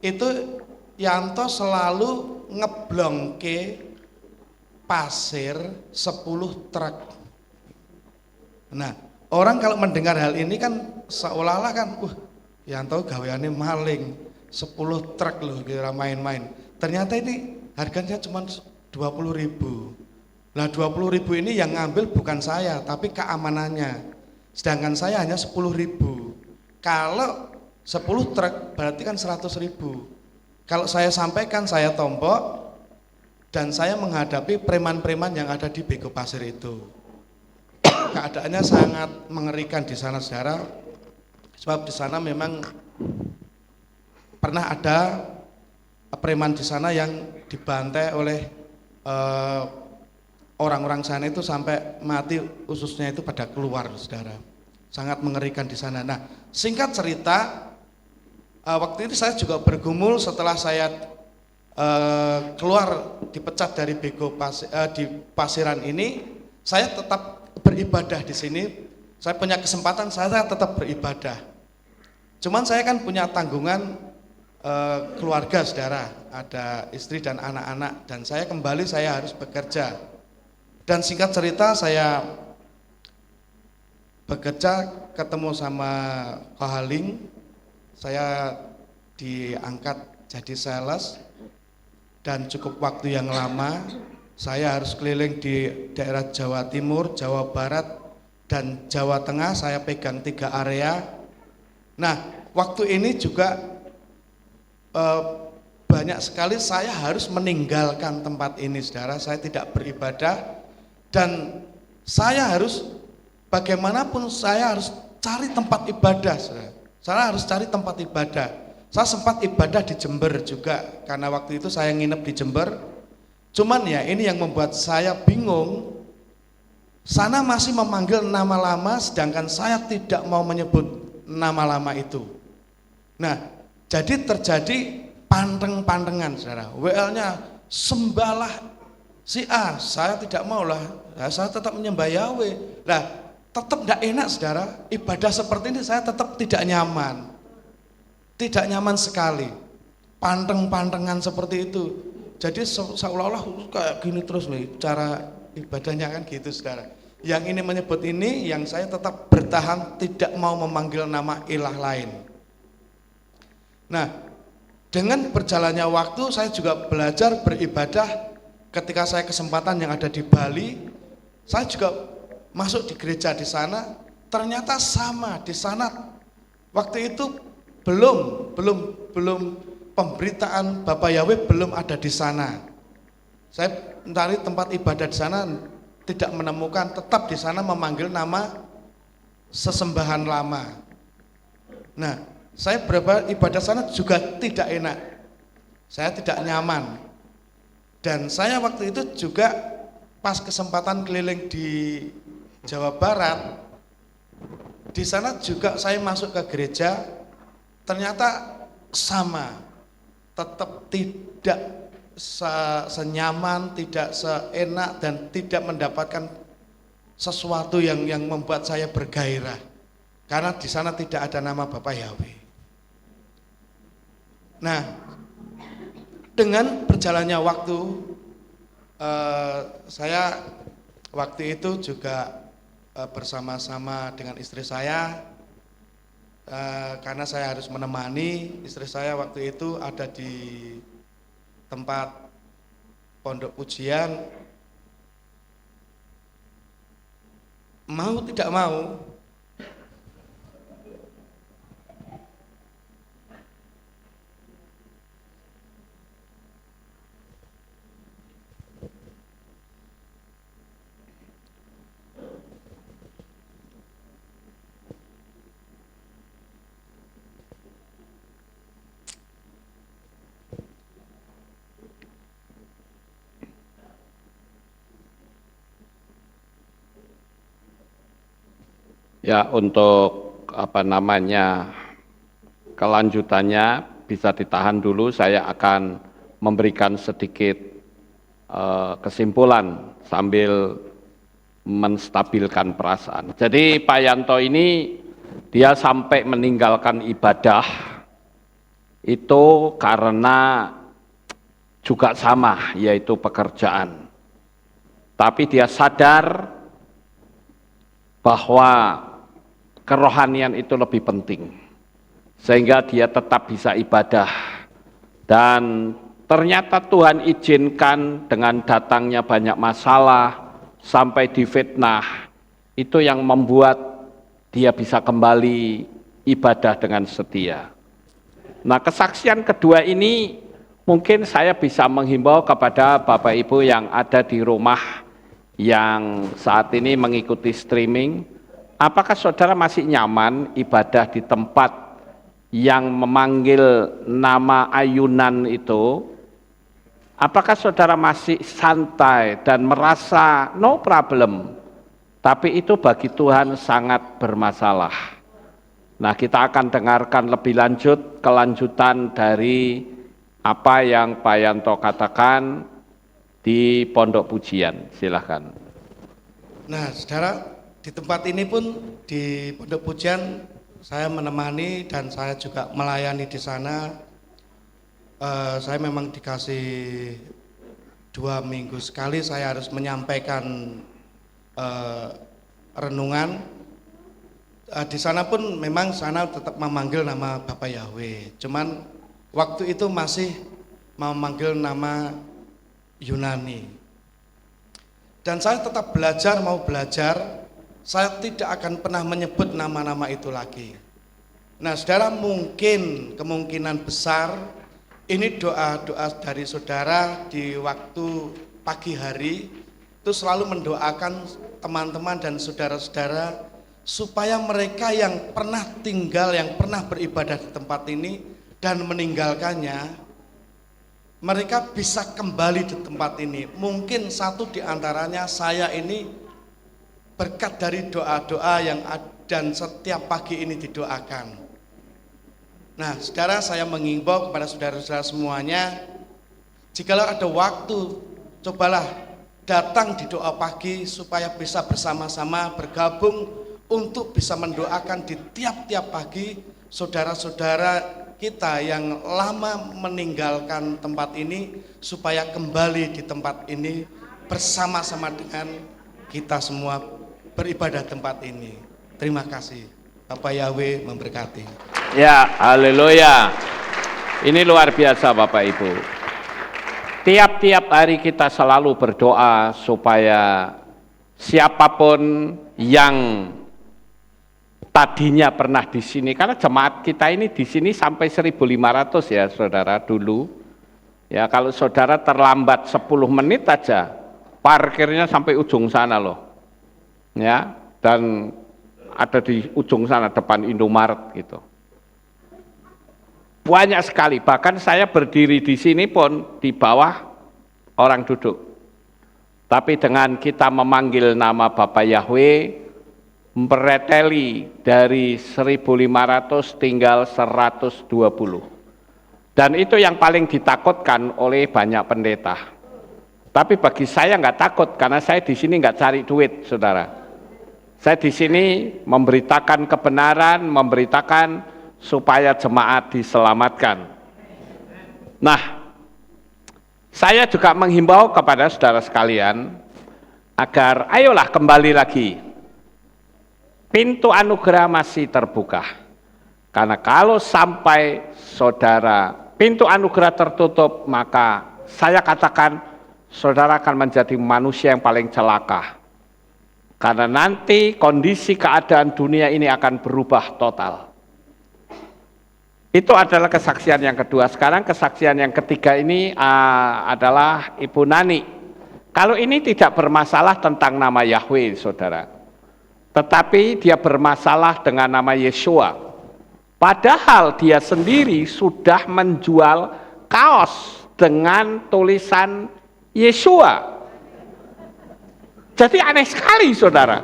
itu Yanto selalu ngeblongke pasir 10 truk. Nah, orang kalau mendengar hal ini kan seolah-olah kan, Yanto gaweane maling 10 truk loh, kira main-main. Ternyata ini harganya cuma 20.000. Nah, 20.000 ini yang ngambil bukan saya, tapi keamanannya. Sedangkan saya hanya 10.000. Kalau 10 truk berarti kan 100.000. Kalau saya sampaikan, saya tombok, dan saya menghadapi preman-preman yang ada di bego pasir itu. Keadaannya sangat mengerikan di sana, saudara. Sebab di sana memang pernah ada preman di sana yang dibantai oleh orang-orang sana itu sampai mati, ususnya itu pada keluar, saudara. Sangat mengerikan di sana. Nah, singkat cerita, waktu itu saya juga bergumul setelah saya keluar dipecat dari bego di pasiran ini. Saya tetap beribadah di sini. Saya punya kesempatan, saya tetap beribadah. Cuman saya kan punya tanggungan keluarga, saudara. Ada istri dan anak-anak, dan saya harus bekerja. Dan singkat cerita, saya bekerja, ketemu sama Kohaling, saya diangkat jadi sales, dan cukup waktu yang lama. Saya harus keliling di daerah Jawa Timur, Jawa Barat, dan Jawa Tengah. Saya pegang 3 area. Nah, waktu ini juga banyak sekali saya harus meninggalkan tempat ini, saudara. Saya tidak beribadah, dan saya harus bagaimanapun saya harus cari tempat ibadah, saudara. Saya harus cari tempat ibadah. saya sempat ibadah di Jember juga, karena waktu itu saya nginep di Jember. Cuman ya ini yang membuat saya bingung, sana masih memanggil nama lama sedangkan saya tidak mau menyebut nama lama itu. Nah, jadi terjadi panteng-pantengan, saudara. WL-nya sembahlah si A, saya tidak mau lah, saya tetap menyembah Yahweh. Nah, tetap tidak enak, saudara. Ibadah seperti ini saya tetap tidak nyaman. Tidak nyaman sekali, panteng-pantengan seperti itu. Jadi seolah-olah kayak gini terus nih, cara ibadahnya kan gitu, saudara. Yang ini menyebut ini, yang saya tetap bertahan tidak mau memanggil nama ilah lain. Nah, dengan berjalannya waktu saya juga belajar beribadah. Ketika saya kesempatan yang ada di Bali, saya juga masuk di gereja di sana. Ternyata sama di sana waktu itu belum pemberitaan Bapak Yahweh belum ada di sana. Saya mencari tempat ibadah di sana tidak menemukan, tetap di sana memanggil nama sesembahan lama. Nah, saya beribadah sana juga tidak enak. Saya tidak nyaman. Dan saya waktu itu juga pas kesempatan keliling di Jawa Barat, di sana juga saya masuk ke gereja. Ternyata sama, tetap tidak senyaman, tidak seenak, dan tidak mendapatkan sesuatu yang membuat saya bergairah. Karena di sana tidak ada nama Bapak Yahweh. Nah, dengan berjalannya waktu, saya waktu itu juga bersama-sama dengan istri saya, karena saya harus menemani istri saya waktu itu ada di tempat pondok pujian. Mau tidak mau, ya untuk kelanjutannya bisa ditahan dulu, saya akan memberikan sedikit kesimpulan sambil menstabilkan perasaan. Jadi Pak Yanto ini dia sampai meninggalkan ibadah itu karena juga sama, yaitu pekerjaan. Tapi dia sadar bahwa kerohanian itu lebih penting, sehingga dia tetap bisa ibadah. Dan ternyata Tuhan izinkan dengan datangnya banyak masalah, sampai difitnah, itu yang membuat dia bisa kembali ibadah dengan setia. Nah, kesaksian kedua ini mungkin saya bisa menghimbau kepada Bapak Ibu yang ada di rumah yang saat ini mengikuti streaming, apakah saudara masih nyaman ibadah di tempat yang memanggil nama ayunan itu? Apakah saudara masih santai dan merasa no problem? Tapi itu bagi Tuhan sangat bermasalah. Nah, kita akan dengarkan lebih lanjut kelanjutan dari apa yang Pak Yanto katakan di Pondok Pujian. Silahkan. Nah, saudara, di tempat ini pun di Pondok Pujian saya menemani dan saya juga melayani di sana. Saya memang dikasih 2 minggu sekali saya harus menyampaikan renungan. Di sana pun memang sana tetap memanggil nama Bapak Yahweh. Cuman waktu itu masih memanggil nama Yunani. Dan saya tetap mau belajar, saya tidak akan pernah menyebut nama-nama itu lagi. Nah, saudara, mungkin kemungkinan besar ini doa-doa dari saudara di waktu pagi hari itu selalu mendoakan teman-teman dan saudara-saudara supaya mereka yang pernah tinggal, yang pernah beribadah di tempat ini dan meninggalkannya, mereka bisa kembali di tempat ini. Mungkin satu di antaranya saya ini berkat dari doa-doa yang dan setiap pagi ini didoakan. Nah, saudara, saya mengimbau kepada saudara-saudara semuanya, jikalau ada waktu, cobalah datang di doa pagi supaya bisa bersama-sama bergabung untuk bisa mendoakan di tiap-tiap pagi saudara-saudara kita yang lama meninggalkan tempat ini supaya kembali di tempat ini bersama-sama dengan kita semua beribadah tempat ini. Terima kasih. Bapak Yahweh memberkati. Ya, haleluya. Ini luar biasa Bapak Ibu. Tiap-tiap hari kita selalu berdoa supaya siapapun yang tadinya pernah di sini, karena jemaat kita ini di sini sampai 1.500 ya saudara dulu. Ya kalau saudara terlambat 10 menit aja, parkirnya sampai ujung sana loh. Ya, dan ada di ujung sana depan Indomaret gitu. Banyak sekali, bahkan saya berdiri di sini pun di bawah orang duduk. Tapi dengan kita memanggil nama Bapak Yahweh, mereteli dari 1.500 tinggal 120. Dan itu yang paling ditakutkan oleh banyak pendeta. Tapi bagi saya nggak takut, karena saya di sini nggak cari duit, saudara. Saya di sini memberitakan kebenaran, memberitakan supaya jemaat diselamatkan. Nah, saya juga menghimbau kepada saudara sekalian agar ayolah kembali lagi. Pintu anugerah masih terbuka. Karena kalau sampai saudara pintu anugerah tertutup, maka saya katakan saudara akan menjadi manusia yang paling celaka. Karena nanti kondisi keadaan dunia ini akan berubah total. Itu adalah kesaksian yang kedua. Sekarang kesaksian yang ketiga ini adalah Ibu Nani. Kalau ini tidak bermasalah tentang nama Yahweh, saudara. Tetapi dia bermasalah dengan nama Yeshua. Padahal dia sendiri sudah menjual kaos dengan tulisan Yeshua. Jadi aneh sekali saudara.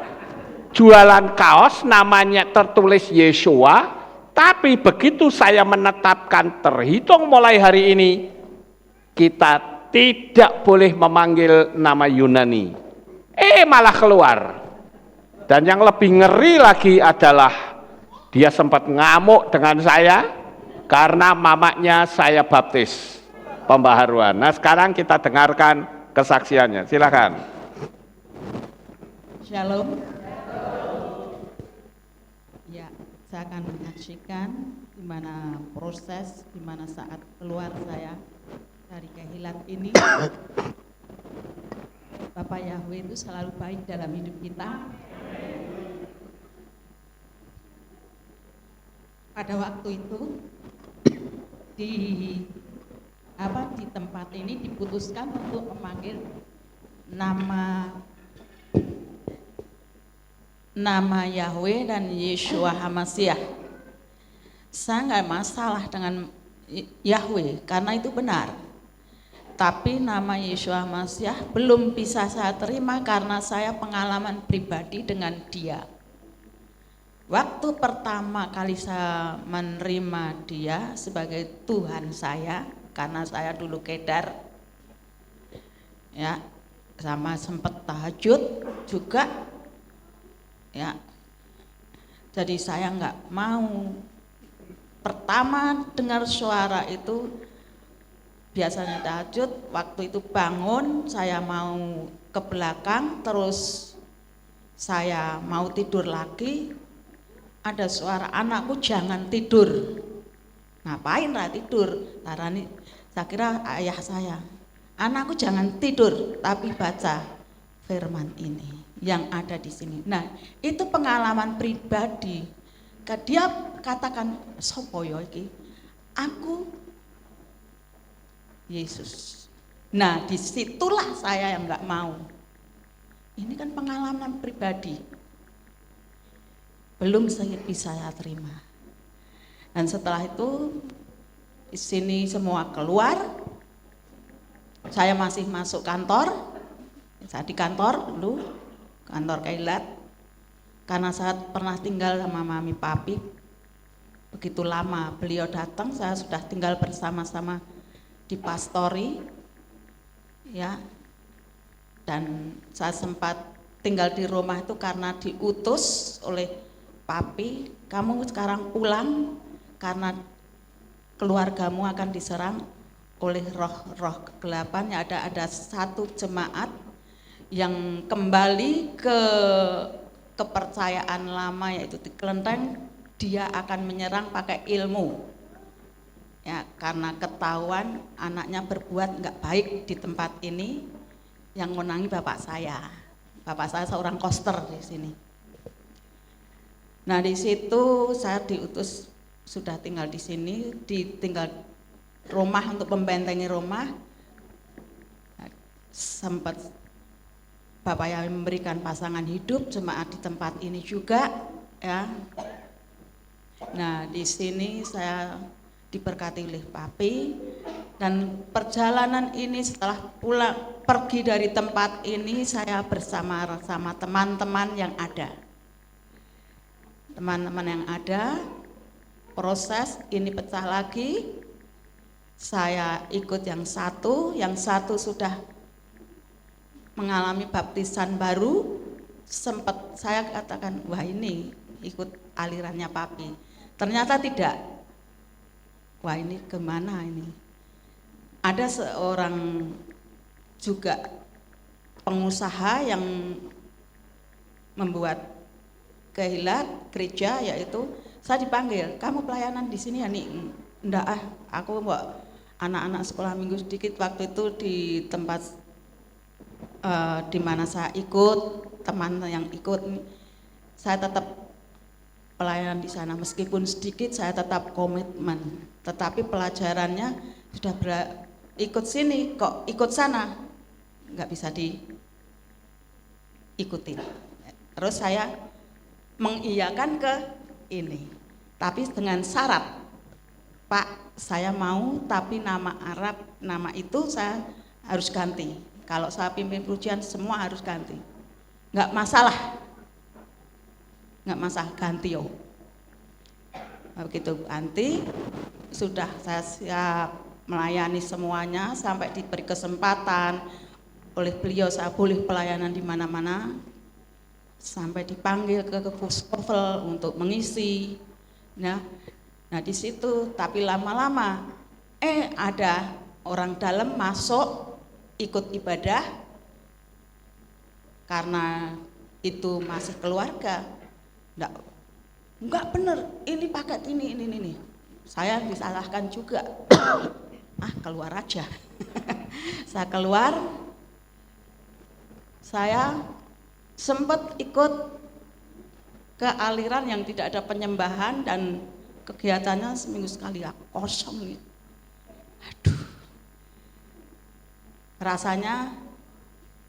Jualan kaos namanya tertulis Yeshua, tapi begitu saya menetapkan terhitung mulai hari ini, kita tidak boleh memanggil nama Yunani. Malah keluar. Dan yang lebih ngeri lagi adalah dia sempat ngamuk dengan saya karena mamanya saya baptis pembaharuan. Nah sekarang kita dengarkan kesaksiannya, silakan. Shalom. Ya, saya akan menyaksikan gimana proses, gimana saat keluar saya dari kehilat ini. Bapak Yahweh itu selalu baik dalam hidup kita. Pada waktu itu di tempat ini diputuskan untuk memanggil nama Yahweh dan Yeshua HaMashiach. Saya nggak masalah dengan Yahweh karena itu benar. Tapi nama Yeshua HaMashiach belum bisa saya terima karena saya pengalaman pribadi dengan dia. Waktu pertama kali saya menerima dia sebagai Tuhan saya, karena saya dulu kedar, ya, sama sempat tahajud juga, ya. Jadi saya nggak mau. Pertama dengar suara itu, biasanya tahajud, waktu itu bangun, saya mau ke belakang, terus saya mau tidur lagi. Ada suara, anakku jangan tidur. Ngapain lah tidur? Tarani, saya kira ayah saya. Anakku jangan tidur, tapi baca firman ini yang ada di sini. Nah, itu pengalaman pribadi. Dia katakan, sopo yo iki? Aku Yesus. Nah, disitulah saya yang nggak mau. Ini kan pengalaman pribadi. Belum bisa saya terima. Dan setelah itu di sini semua keluar, saya masih masuk kantor, saya di kantor dulu, kantor Keilat, karena saya pernah tinggal sama mami papi, begitu lama beliau datang, saya sudah tinggal bersama-sama di pastori, ya, dan saya sempat tinggal di rumah itu karena diutus oleh papi, kamu sekarang pulang karena keluargamu akan diserang oleh roh-roh kegelapan. Ya, ada satu jemaat yang kembali ke kepercayaan lama, yaitu di kelenteng, dia akan menyerang pakai ilmu. Ya, karena ketahuan anaknya berbuat nggak baik di tempat ini, yang menangi bapak saya. Bapak saya seorang koster di sini. Nah, di situ saya diutus, sudah tinggal di sini, ditinggal rumah untuk membentengi rumah. Sempat Bapak yang memberikan pasangan hidup jemaat di tempat ini juga, ya. Nah, di sini saya diberkati oleh papi, dan perjalanan ini setelah pulang pergi dari tempat ini, saya bersama teman-teman yang ada. Teman-teman yang ada, proses ini pecah lagi, saya ikut yang satu sudah mengalami baptisan baru, sempat saya katakan, wah ini ikut alirannya papi, ternyata tidak, wah ini kemana ini. Ada seorang juga pengusaha yang membuat Keilat gereja, yaitu saya dipanggil, kamu pelayanan di sini ya nih? Enggak, aku bawa anak-anak sekolah minggu sedikit. Waktu itu di tempat di mana saya ikut, teman yang ikut, saya tetap pelayanan di sana, meskipun sedikit saya tetap komitmen. Tetapi pelajarannya sudah ikut sini, kok ikut sana, nggak bisa diikuti. Terus saya mengiyakan ke ini, tapi dengan syarat, Pak, saya mau, tapi nama Arab, nama itu saya harus ganti. Kalau saya pimpin pujian semua harus ganti, nggak masalah, ganti yo. Begitu ganti, sudah saya siap melayani semuanya sampai diberi kesempatan oleh beliau, saya boleh pelayanan di mana-mana. Sampai dipanggil ke Puskofel untuk mengisi. Nah di situ, tapi lama-lama ada orang dalam masuk ikut ibadah, karena itu masih keluarga. Enggak bener, ini paket ini. Saya disalahkan juga. Keluar aja. Saya keluar, saya sempat ikut ke aliran yang tidak ada penyembahan dan kegiatannya seminggu sekali, kosong. Aduh, rasanya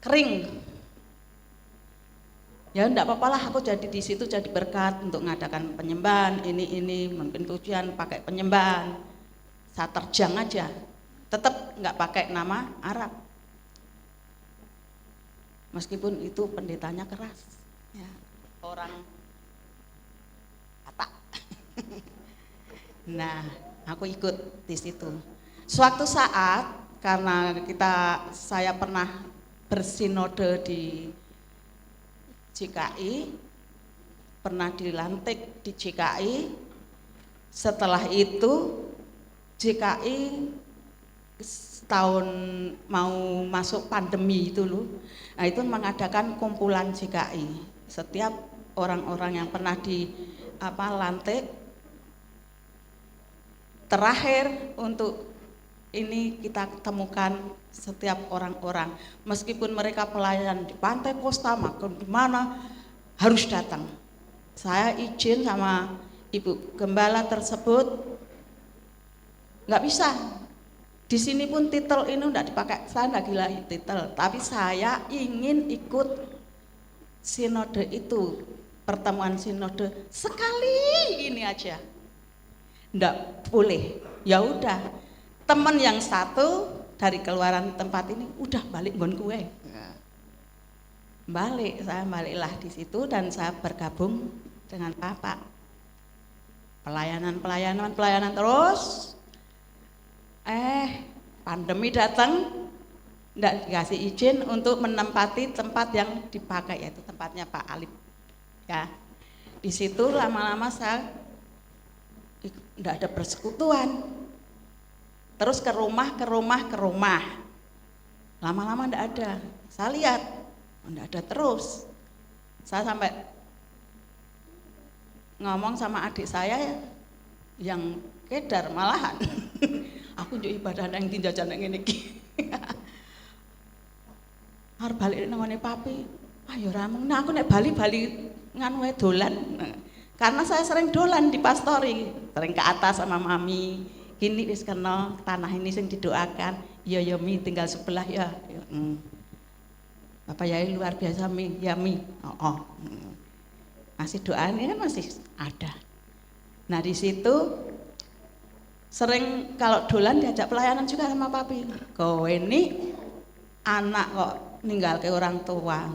kering. Ya enggak apa-apa lah, aku jadi di situ jadi berkat untuk mengadakan penyembahan, ini memimpin pujian pakai penyembahan. Saya terjang aja, tetap nggak pakai nama Arab. Meskipun itu pendetanya keras, ya, orang Batak. Nah, aku ikut di situ. Suatu saat, karena saya pernah bersinode di GKI, pernah dilantik di GKI. Setelah itu GKI tahun mau masuk pandemi itu loh, nah itu mengadakan kumpulan GKI. Setiap orang-orang yang pernah lantik, terakhir untuk ini kita temukan setiap orang-orang, meskipun mereka pelayan di Pantai Kosta, makan di mana, harus datang. Saya izin sama Ibu Gembala tersebut, nggak bisa. Di sini pun titel ini enggak dipakai, saya enggak gila titel, tapi saya ingin ikut sinode itu, pertemuan sinode sekali ini aja. Enggak boleh, Ya udah, temen yang satu dari keluaran tempat ini udah balik nggon kue. Saya baliklah di situ dan saya bergabung dengan Bapak. Pelayanan terus. Pandemi datang, enggak dikasih izin untuk menempati tempat yang dipakai, yaitu tempatnya Pak Alip. Ya, di situ lama-lama saya enggak ada persekutuan. Terus ke rumah. Lama-lama enggak ada. Saya lihat, enggak ada terus. Saya sampai ngomong sama adik saya yang kedar malahan. Aku njuk ibadah nang ndi jajan nang ngene iki. Arep balik nang ngene papi. Ayo rameng. Nah aku nek bali nganu wae dolan. Karena saya sering dolan di pastori, sering ke atas sama mami. Gini wis kena tanah ini sing didoakan. Ya Mi tinggal sebelah ya. Bapak Yai luar biasa Mi, ya Mi. Masih doanya kan masih ada. Nah di situ sering kalau dolan diajak pelayanan juga sama papi. Kowe ini anak kok ninggal ke orang tua.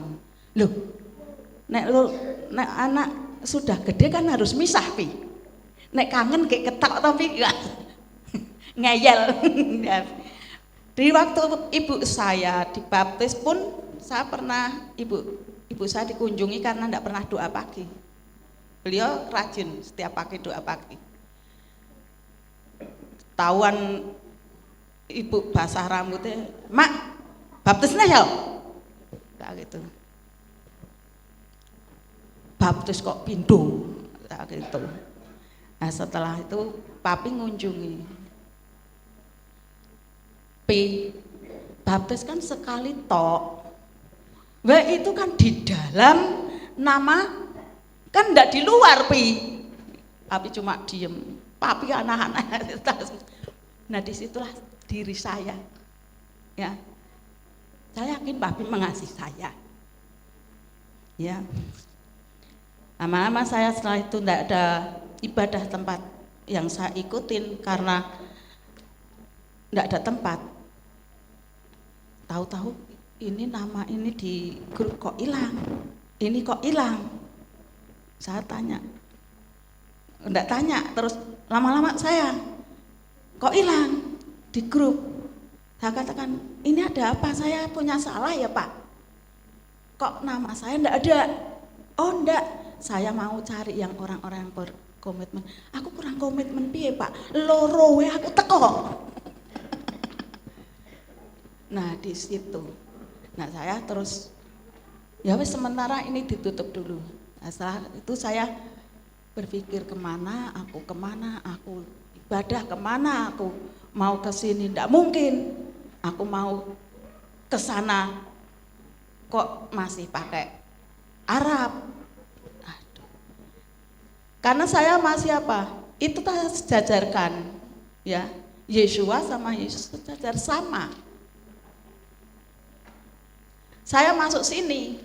Loh, nek anak sudah gede kan harus misah pi. Nek kangen kayak ketak tapi ngeyel. Di waktu ibu saya dibaptis pun saya pernah ibu saya dikunjungi karena tidak pernah doa pagi. Beliau rajin setiap pagi doa pagi. Tawan ibu basah rambutnya, Mak, baptisnya ya? Kayak gitu. Baptis kok pindu, kayak gitu. Nah setelah itu papi ngunjungi. Baptis kan sekali tok. Wah itu kan di dalam nama, kan enggak di luar Papi cuma diem. Papi anak-anak. Nah disitulah diri saya, ya. Saya yakin papi mengasihi saya, ya. Lama-lama saya setelah itu tidak ada ibadah tempat yang saya ikutin karena tidak ada tempat. Tahu-tahu ini nama ini di grup kok hilang, ini kok hilang. Saya tanya, enggak tanya, terus lama-lama saya kok hilang di grup. Saya katakan, ini ada apa, saya punya salah ya Pak? Kok nama saya enggak ada? Oh enggak, saya mau cari yang orang-orang yang berkomitmen. Aku kurang komitmen piye Pak? Loro we aku teko. Nah di situ, nah saya terus ya wes sementara ini ditutup dulu. Nah, setelah itu saya berpikir kemana aku ibadah kemana aku mau ke sini, tidak mungkin aku mau ke sana kok masih pakai Arab. Aduh. Karena saya masih apa? Itu saya sejajarkan, ya Yeshua sama Yesus sejajar sama. Saya masuk sini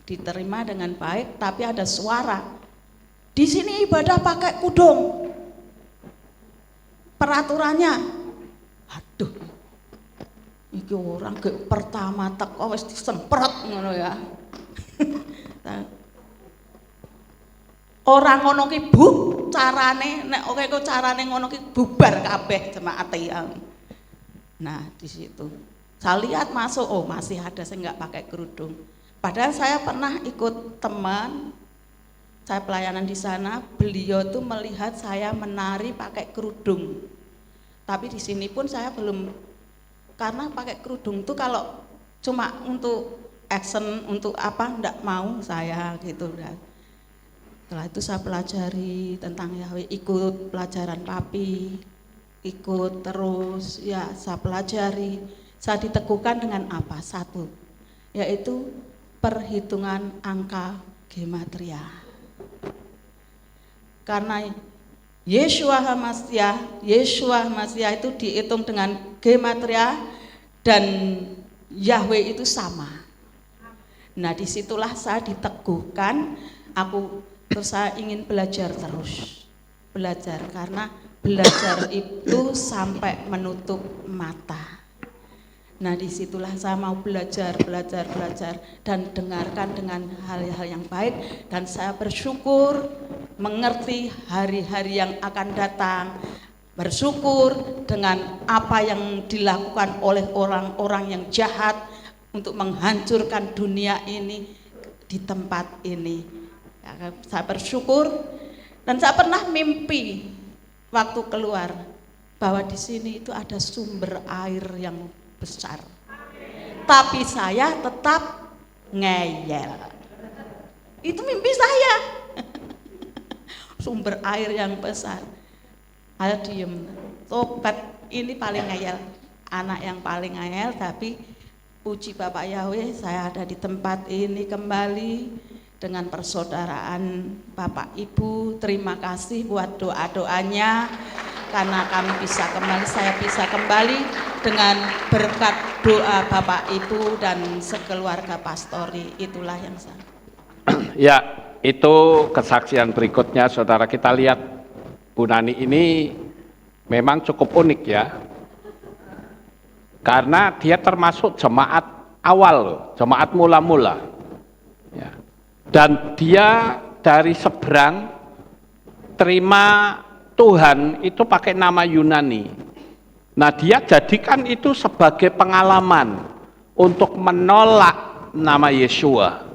diterima dengan baik, tapi ada suara. Di sini ibadah pakai kudung. Peraturannya, aduh, iki orang ke pertama teko wis disemprot ngono ya. Orang ngono ki bu, carane nek oke kok carane ngono ki bubar kabeh jemaat ya. Nah, di situ saya lihat masuk, oh masih ada saya nggak pakai kerudung. Padahal saya pernah ikut teman saya pelayanan di sana, beliau tuh melihat saya menari pakai kerudung. Tapi di sini pun saya belum, karena pakai kerudung tuh kalau cuma untuk action, untuk apa, enggak mau saya gitu. Setelah itu saya pelajari tentang Yahweh, ikut pelajaran papi, ikut terus, ya saya pelajari. Saya diteguhkan dengan apa? Satu, yaitu perhitungan angka gematria. Karena Yeshua HaMashiach itu dihitung dengan gematria dan Yahweh itu sama. Nah disitulah saya diteguhkan, saya ingin belajar terus, karena belajar itu sampai menutup mata. Nah, disitulah saya mau belajar dan dengarkan dengan hal-hal yang baik, dan saya bersyukur mengerti hari-hari yang akan datang, bersyukur dengan apa yang dilakukan oleh orang-orang yang jahat untuk menghancurkan dunia ini di tempat ini. Ya, saya bersyukur, dan saya pernah mimpi waktu keluar bahwa di sini itu ada sumber air yang besar. Tapi saya tetap ngeyel. Itu mimpi saya. Sumber air yang besar. Ayo diem. Tobat ini paling ngeyel. Anak yang paling ngeyel, tapi puji Bapak Yahweh, saya ada di tempat ini kembali dengan persaudaraan Bapak Ibu. Terima kasih buat doa-doanya, karena kami bisa kembali, saya bisa kembali dengan berkat doa Bapak Ibu dan sekeluarga pastori. Itulah yang saya. Ya, itu kesaksian berikutnya, saudara. Kita lihat Bu Nani ini memang cukup unik ya, karena dia termasuk jemaat awal, jemaat mula-mula ya. Dan dia dari seberang terima Tuhan itu pakai nama Yunani. Nah, dia jadikan itu sebagai pengalaman untuk menolak nama Yeshua.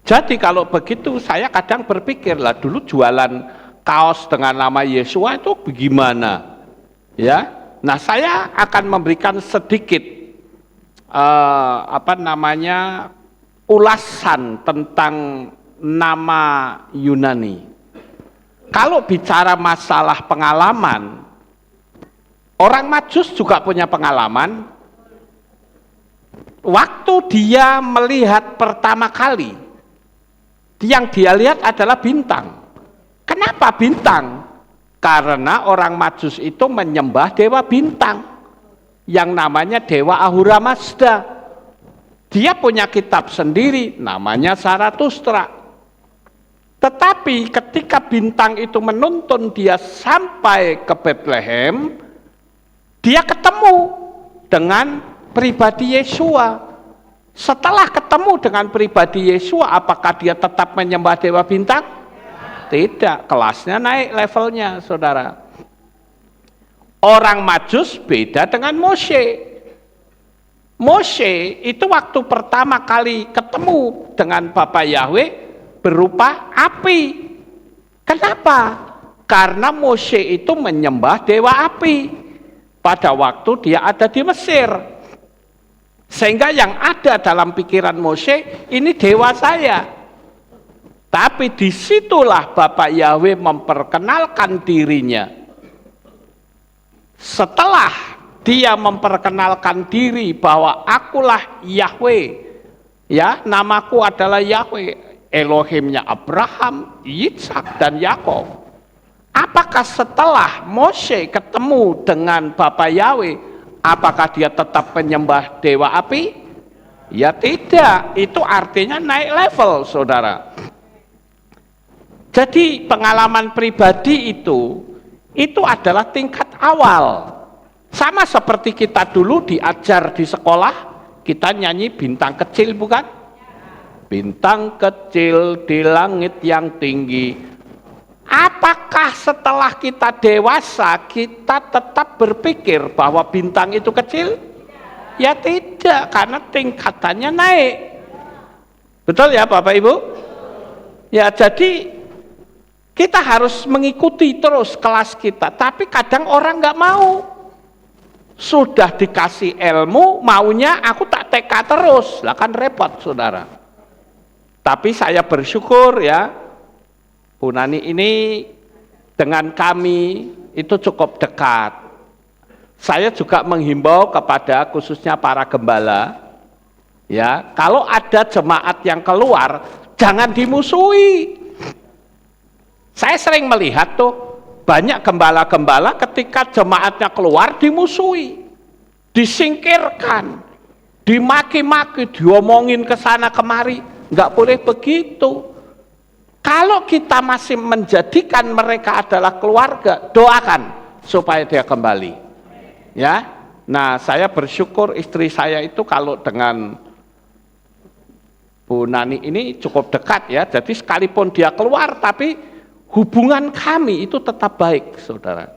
Jadi kalau begitu saya kadang berpikir, lah dulu jualan kaos dengan nama Yeshua itu bagaimana? Ya. Nah, saya akan memberikan sedikit ulasan tentang nama Yunani. Kalau bicara masalah pengalaman, orang Majus juga punya pengalaman. Waktu dia melihat pertama kali, yang dia lihat adalah bintang. Kenapa bintang? Karena orang Majus itu menyembah dewa bintang, yang namanya Dewa Ahura Mazda. Dia punya kitab sendiri, namanya Zarathustra. Tetapi ketika bintang itu menuntun dia sampai ke Bethlehem, dia ketemu dengan pribadi Yeshua. Setelah ketemu dengan pribadi Yeshua, apakah dia tetap menyembah dewa bintang? Tidak, kelasnya naik levelnya, saudara. Orang Majus beda dengan Moshe. Moshe itu waktu pertama kali ketemu dengan Bapak Yahweh berupa api. Kenapa? Karena Moshe itu menyembah dewa api pada waktu dia ada di Mesir. Sehingga yang ada dalam pikiran Moshe, ini dewa saya. Tapi disitulah Bapak Yahweh memperkenalkan dirinya. Setelah dia memperkenalkan diri bahwa akulah Yahweh, ya, namaku adalah Yahweh, Elohimnya Abraham, Yitzhak, dan Yakov. Apakah setelah Moshe ketemu dengan Bapak Yahweh, apakah dia tetap menyembah dewa api? Ya tidak, itu artinya naik level, saudara. Jadi pengalaman pribadi itu adalah tingkat awal. Sama seperti kita dulu diajar di sekolah, kita nyanyi bintang kecil, bukan? Bintang kecil di langit yang tinggi. Apakah setelah kita dewasa kita tetap berpikir bahwa bintang itu kecil? Ya tidak, karena tingkatannya naik. Betul ya Bapak Ibu? Ya, jadi kita harus mengikuti terus kelas kita, tapi kadang orang nggak mau. Sudah dikasih ilmu, maunya aku tak TK terus, lah kan repot, saudara. Tapi saya bersyukur ya, Bu Nani ini dengan kami itu cukup dekat. Saya juga menghimbau kepada khususnya para gembala, ya, kalau ada jemaat yang keluar, jangan dimusuhi. Saya sering melihat tuh, banyak gembala-gembala ketika jemaatnya keluar dimusuhi, disingkirkan, dimaki-maki, diomongin ke sana kemari. Nggak boleh begitu. Kalau kita masih menjadikan mereka adalah keluarga, doakan supaya dia kembali. Ya. Nah, saya bersyukur istri saya itu kalau dengan Bu Nani ini cukup dekat ya. Jadi sekalipun dia keluar, tapi hubungan kami itu tetap baik, saudara.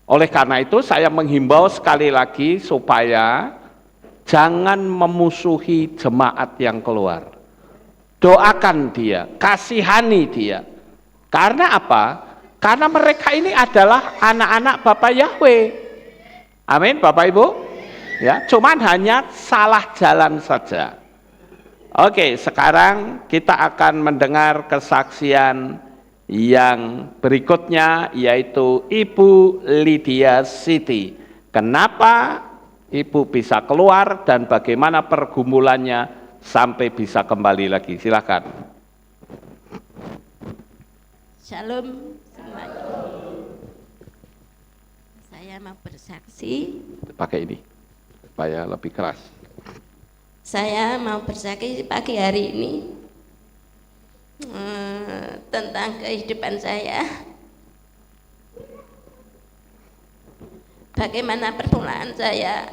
Oleh karena itu saya menghimbau sekali lagi supaya jangan memusuhi jemaat yang keluar. Doakan dia, kasihani dia. Karena apa? Karena mereka ini adalah anak-anak Bapak Yahweh. Amin, Bapak Ibu. Ya, cuman hanya salah jalan saja. Oke, sekarang kita akan mendengar kesaksian yang berikutnya, yaitu Ibu Lydia Siti. Kenapa Ibu bisa keluar dan bagaimana pergumulannya sampai bisa kembali lagi? Silakan. Shalom semuanya. Saya mau bersaksi. Pakai ini supaya lebih keras. Saya mau bersaksi pagi hari ini tentang kehidupan saya. Bagaimana permulaan saya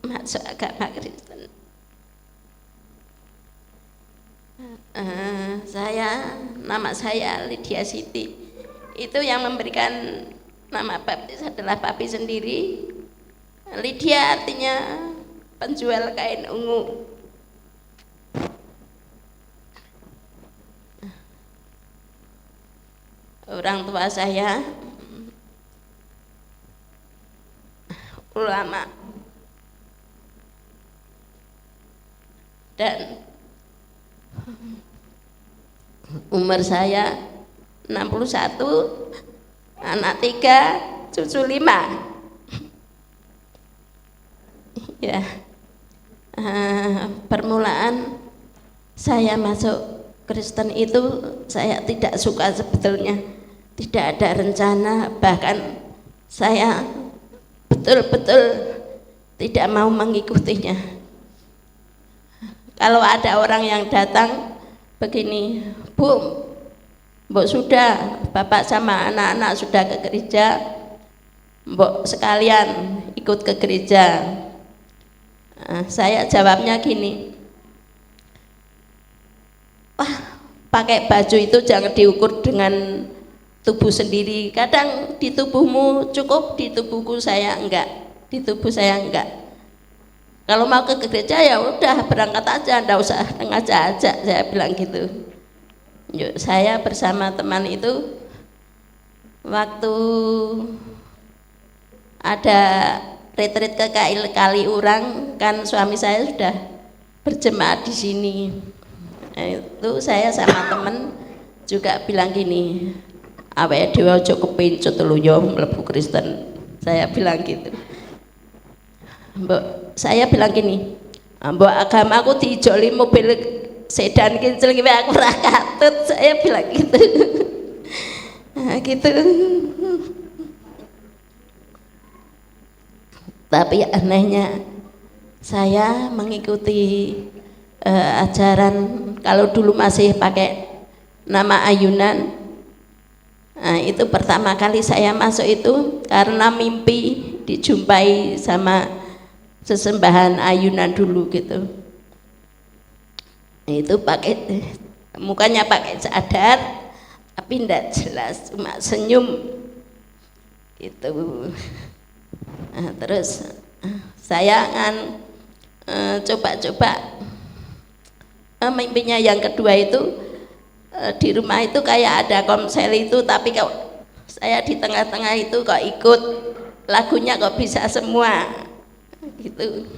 masuk agama Kristen. Nama saya Lydia Siti. Itu yang memberikan nama baptis adalah papi sendiri. Lydia artinya penjual kain ungu. Orang tua saya ulama dan umur saya 61, anak 3, cucu 5. Ya, permulaan saya masuk Kristen itu saya tidak suka sebetulnya, tidak ada rencana, bahkan saya betul-betul tidak mau mengikutinya. Kalau ada orang yang datang begini, Bu, Mbok sudah, Bapak sama anak-anak sudah ke gereja, Mbok sekalian ikut ke gereja. Saya jawabnya gini, wah, pakai baju itu jangan diukur dengan tubuh sendiri. Kadang di tubuhmu cukup, di tubuhku saya enggak, di tubuh saya enggak. Kalau mau ke gereja ya udah berangkat aja, enggak usah ngajak-ajak, saya bilang gitu. Yuk, saya bersama teman itu waktu ada retreat ke Kaliurang, kan suami saya sudah berjemaat di sini. Nah, itu saya sama temen juga bilang gini, awake dhewe aja kepincut lho ya mlebu Kristen. Saya bilang gitu. Mbok, saya bilang gini, mbok agamaku diijoli mobil sedan kincil ki aku ora katut, saya bilang gitu. Nah, gitu. Tapi anehnya saya mengikuti ajaran, kalau dulu masih pakai nama ayunan. Nah, itu pertama kali saya masuk itu karena mimpi dijumpai sama sesembahan ayunan dulu gitu. Itu pakai mukanya pakai cadar tapi tidak jelas, cuma senyum gitu. Nah, terus saya coba-coba mimpinya yang kedua itu di rumah itu kayak ada komsel itu, tapi kok saya di tengah-tengah itu kok ikut lagunya kok bisa semua gitu.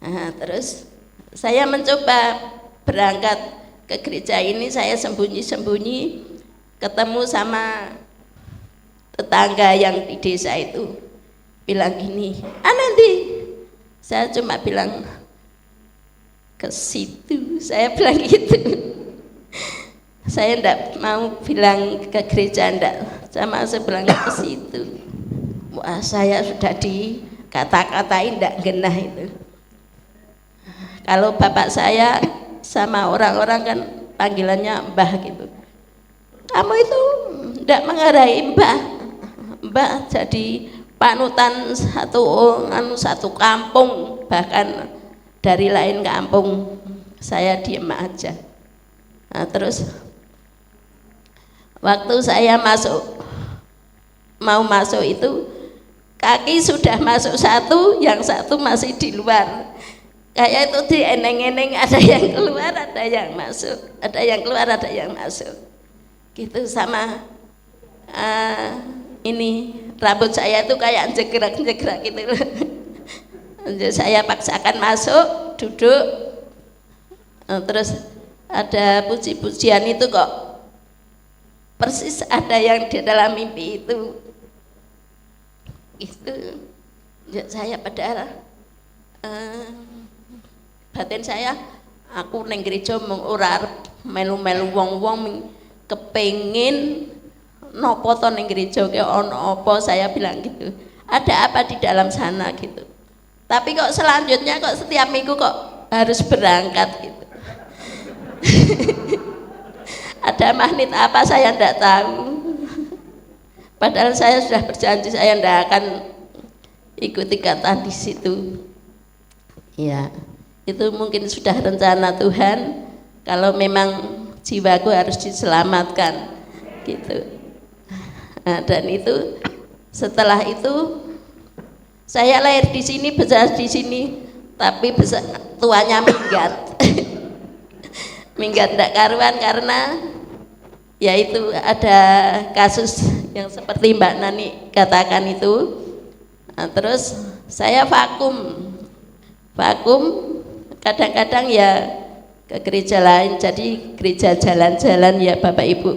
Nah, terus saya mencoba berangkat ke gereja ini, saya sembunyi-sembunyi ketemu sama tetangga yang di desa itu, bilang gini, nanti saya cuma bilang ke situ, saya bilang gitu. Saya enggak mau bilang ke gereja, enggak, sama saya bilang ke situ. Wah, saya sudah dikata-katain enggak genah itu. Kalau bapak saya sama orang-orang kan panggilannya Mbah gitu. Kamu itu tidak menghargai Mbah jadi panutan satu kampung, bahkan dari lain kampung. Saya diem aja. Nah, terus waktu saya mau masuk itu, kaki sudah masuk satu, yang satu masih di luar. Kayak itu dieneng-eneng, ada yang keluar, ada yang masuk, ada yang keluar, ada yang masuk. Gitu sama ini rambut saya itu kayak jegrak-jegrak gitu. Saya paksakan masuk, duduk, terus ada puji-pujian itu kok persis ada yang di dalam mimpi itu. Itu saya padahal batin saya, aku neng gereja mengurar melu-melu wong-wong kepengin nopo to neng gereja ke ono apa, saya bilang gitu. Ada apa di dalam sana gitu. Tapi kok selanjutnya kok setiap minggu kok harus berangkat gitu. Ada magnet apa saya enggak tahu. Padahal saya sudah berjanji saya tidak akan ikuti kata di situ. Ya, itu mungkin sudah rencana Tuhan kalau memang jiwaku harus diselamatkan gitu. Nah, dan itu setelah itu saya lahir di sini, besar di sini, tapi tuanya minggat. Minggat tidak karuan karena yaitu ada kasus yang seperti Mbak Nani katakan itu. Nah, terus saya vakum kadang-kadang ya ke gereja lain, jadi gereja jalan-jalan ya Bapak Ibu,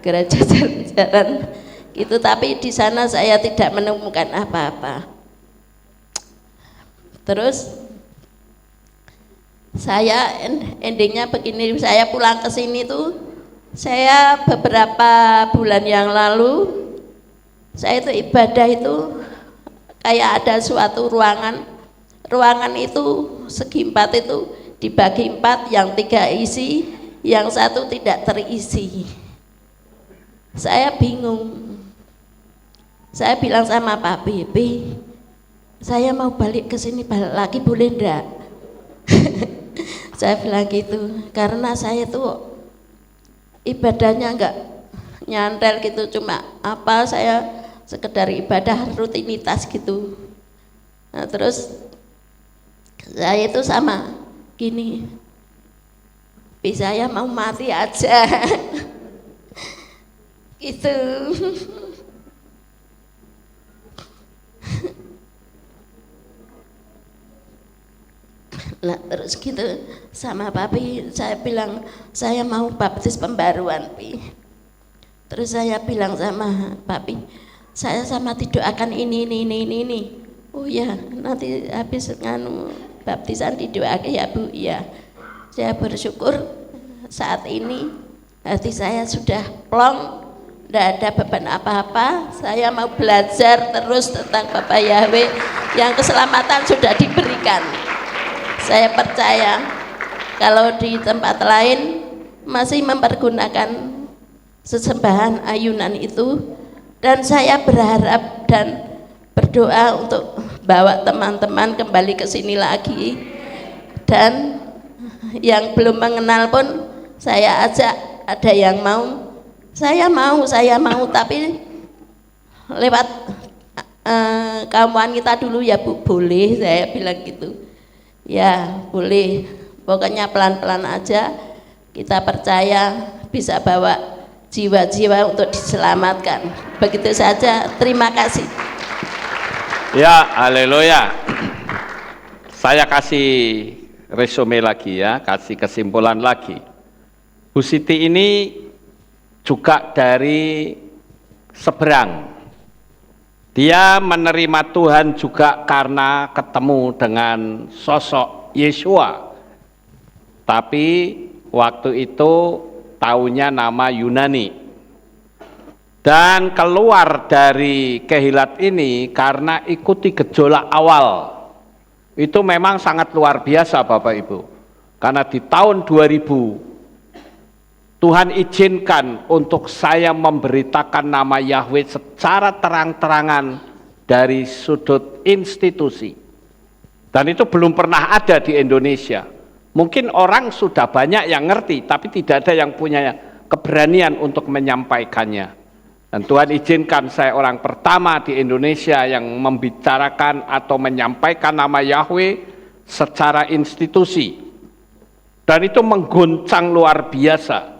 gereja jalan-jalan gitu, tapi di sana saya tidak menemukan apa-apa. Terus saya endingnya begini, saya pulang ke sini tuh, saya beberapa bulan yang lalu saya itu ibadah itu kayak ada suatu ruangan itu segi 4 itu dibagi 4, yang 3 isi, yang 1 tidak terisi. Saya bingung, saya bilang sama Pak Bibi, saya mau balik ke sini lagi boleh enggak? Saya bilang gitu, karena saya tuh ibadahnya enggak nyantel gitu, cuma apa, saya sekedar ibadah rutinitas gitu. Nah, terus saya itu sama gini, saya mau mati aja. Gitu. Lah terus gitu sama Papi, saya bilang saya mau baptis pembaruan, Pi. Terus saya bilang sama Papi, saya sama didoakan ini. Oh ya, nanti habis nganu baptisan didoakan ya Bu. Ya, saya bersyukur saat ini hati saya sudah plong, tidak ada beban apa-apa. Saya mau belajar terus tentang Bapak Yahweh yang keselamatan sudah diberikan. Saya percaya kalau di tempat lain masih mempergunakan sesembahan ayunan itu, dan saya berharap dan berdoa untuk bawa teman-teman kembali ke sini lagi, dan yang belum mengenal pun saya ajak, ada yang mau, saya mau, tapi lewat kaum wanita dulu ya Bu, boleh, saya bilang gitu. Ya boleh, pokoknya pelan-pelan aja, kita percaya bisa bawa jiwa-jiwa untuk diselamatkan. Begitu saja, terima kasih. Ya, haleluya. Saya kasih resume lagi ya, kasih kesimpulan lagi. Bu Siti ini juga dari seberang. Dia menerima Tuhan juga karena ketemu dengan sosok Yeshua. Tapi waktu itu taunya nama Yunani. Dan keluar dari Kehilat ini karena ikuti gejolak awal. Itu memang sangat luar biasa Bapak Ibu. Karena di tahun 2000 Tuhan izinkan untuk saya memberitakan nama Yahweh secara terang-terangan dari sudut institusi. Dan itu belum pernah ada di Indonesia. Mungkin orang sudah banyak yang ngerti, tapi tidak ada yang punya keberanian untuk menyampaikannya. Dan Tuhan izinkan saya orang pertama di Indonesia yang membicarakan atau menyampaikan nama Yahweh secara institusi. Dan itu mengguncang luar biasa.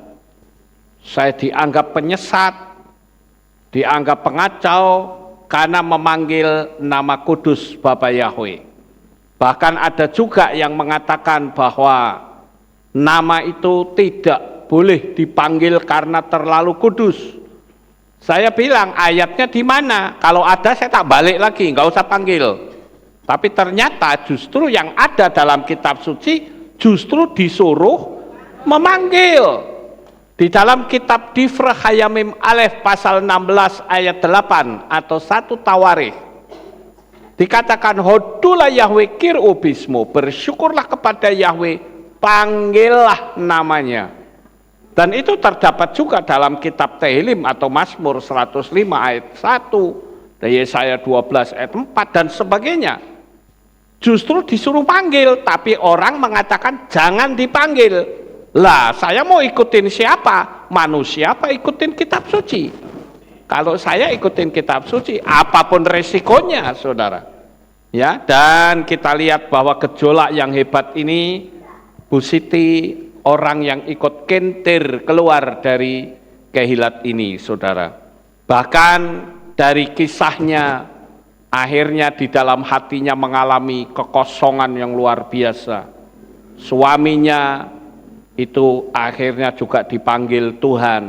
Saya dianggap penyesat, dianggap pengacau karena memanggil nama kudus Bapa Yahweh. Bahkan ada juga yang mengatakan bahwa nama itu tidak boleh dipanggil karena terlalu kudus. Saya bilang ayatnya di mana? Kalau ada saya tak balik lagi, nggak usah panggil. Tapi ternyata justru yang ada dalam kitab suci justru disuruh memanggil. Di dalam kitab Difra Hayamim Alef pasal 16 ayat 8 atau 1 Tawarikh dikatakan hodulah Yahweh kirubismu, bersyukurlah kepada Yahweh, panggillah namanya. Dan itu terdapat juga dalam kitab Tehillim atau Mazmur 105 ayat 1, dan Yesaya 12 ayat 4 dan sebagainya. Justru disuruh panggil, tapi orang mengatakan jangan dipanggil. Lah, saya mau ikutin siapa? Manusia apa ikutin kitab suci? Kalau saya ikutin kitab suci, apapun resikonya, saudara. Ya, dan kita lihat bahwa gejolak yang hebat ini, Bu Siti, orang yang ikut kentir keluar dari Kehilat ini, saudara. Bahkan dari kisahnya, akhirnya di dalam hatinya mengalami kekosongan yang luar biasa. Suaminya itu akhirnya juga dipanggil Tuhan,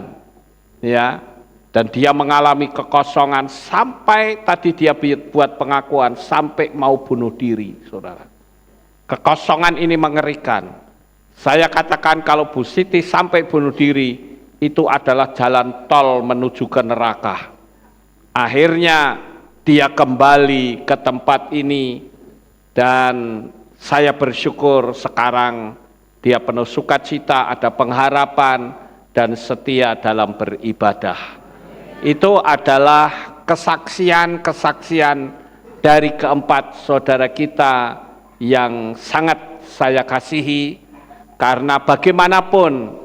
ya, dan dia mengalami kekosongan sampai tadi dia buat pengakuan sampai mau bunuh diri, saudara. Kekosongan ini mengerikan. Saya katakan kalau Bu Siti sampai bunuh diri itu adalah jalan tol menuju ke neraka. Akhirnya dia kembali ke tempat ini dan saya bersyukur sekarang dia penuh sukacita, ada pengharapan, dan setia dalam beribadah. Itu adalah kesaksian-kesaksian dari keempat saudara kita yang sangat saya kasihi, karena bagaimanapun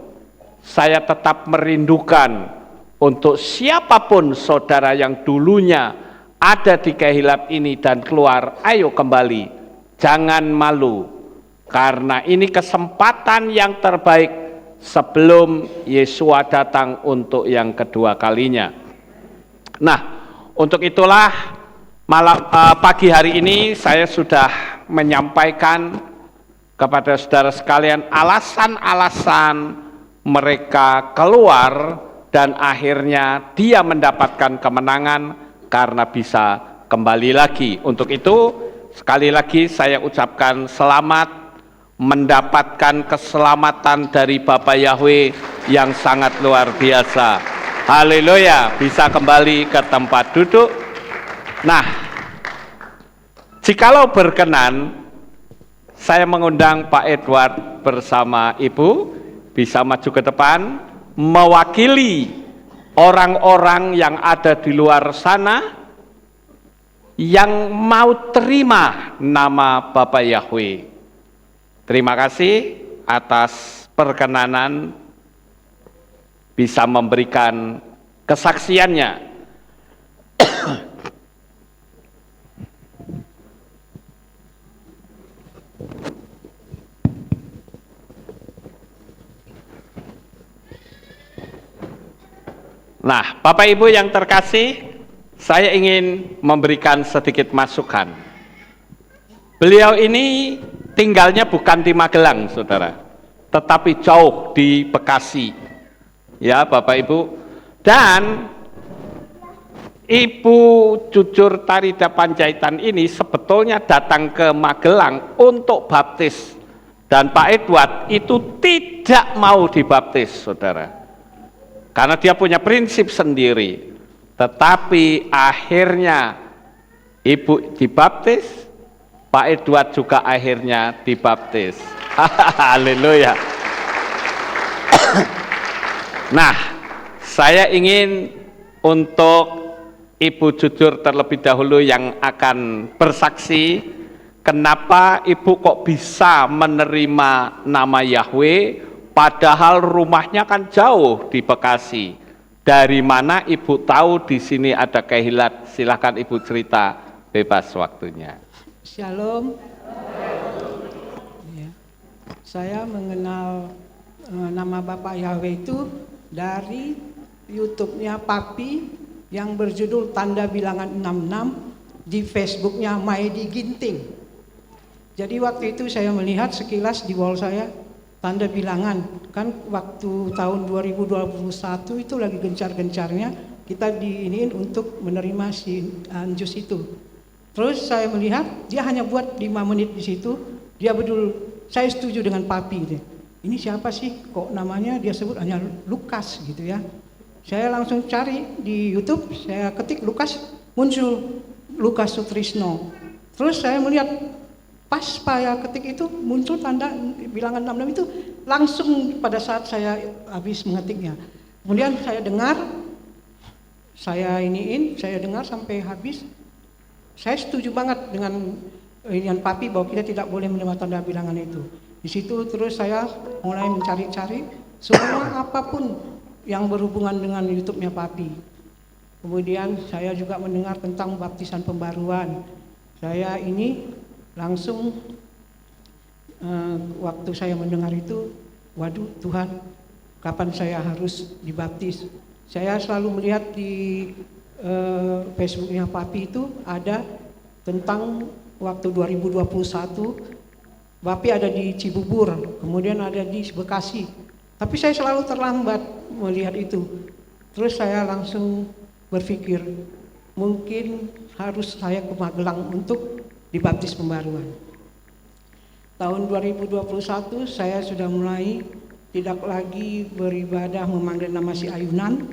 saya tetap merindukan untuk siapapun saudara yang dulunya ada di Kehilat ini dan keluar, ayo kembali, jangan malu. Karena ini kesempatan yang terbaik sebelum Yesua datang untuk yang kedua kalinya. Nah, untuk itulah pagi hari ini saya sudah menyampaikan kepada saudara sekalian alasan-alasan mereka keluar dan akhirnya dia mendapatkan kemenangan karena bisa kembali lagi. Untuk itu sekali lagi saya ucapkan selamat mendapatkan keselamatan dari Bapa Yahweh yang sangat luar biasa. Haleluya, bisa kembali ke tempat duduk. Nah, jikalau berkenan, saya mengundang Pak Edward bersama Ibu bisa maju ke depan mewakili orang-orang yang ada di luar sana yang mau terima nama Bapa Yahweh. Terima kasih atas perkenanan bisa memberikan kesaksiannya. Nah, Bapak Ibu yang terkasih, saya ingin memberikan sedikit masukan. Beliau ini tinggalnya bukan di Magelang, saudara, tetapi jauh di Bekasi, ya Bapak Ibu. Dan Ibu Jujur Tarida Panjaitan ini sebetulnya datang ke Magelang untuk baptis, dan Pak Edward itu tidak mau dibaptis, saudara, karena dia punya prinsip sendiri. Tetapi akhirnya Ibu dibaptis, Pak Edward juga akhirnya dibaptis. Haleluya. Nah, saya ingin untuk Ibu jujur terlebih dahulu yang akan bersaksi kenapa Ibu kok bisa menerima nama Yahweh padahal rumahnya kan jauh di Bekasi. Dari mana Ibu tahu di sini ada Kehilat? Silahkan Ibu cerita, bebas waktunya. Shalom. Ya. Saya mengenal nama Bapak Yahweh itu dari YouTube-nya Papi yang berjudul Tanda Bilangan 66, di Facebook-nya Maedi Ginting. Jadi waktu itu saya melihat sekilas di wall saya tanda bilangan. Kan waktu tahun 2021 itu lagi gencar-gencarnya kita diiniin untuk menerima si Anjus itu. Terus saya melihat dia hanya buat 5 menit di situ, dia betul, saya setuju dengan Papi gitu. Ini siapa sih kok namanya dia sebut hanya Lukas gitu ya. Saya langsung cari di YouTube, saya ketik Lukas, muncul Lukas Sutrisno. Terus saya melihat pas saya ketik itu muncul tanda bilangan 66 itu langsung pada saat saya habis mengetiknya. Kemudian saya dengar, saya dengar sampai habis. Saya setuju banget dengan Papi bahwa kita tidak boleh menerima tanda bilangan itu. Di situ terus saya mulai mencari-cari semua apapun yang berhubungan dengan YouTube-nya Papi. Kemudian saya juga mendengar tentang baptisan pembaruan. Saya ini langsung waktu saya mendengar itu, waduh Tuhan, kapan saya harus dibaptis? Saya selalu melihat di Facebook-nya Papi itu ada tentang waktu 2021, Papi ada di Cibubur, kemudian ada di Bekasi. Tapi saya selalu terlambat melihat itu. Terus saya langsung berpikir, mungkin harus saya ke Magelang untuk dibaptis pembaruan. Tahun 2021 saya sudah mulai tidak lagi beribadah memanggil nama si Ayunan.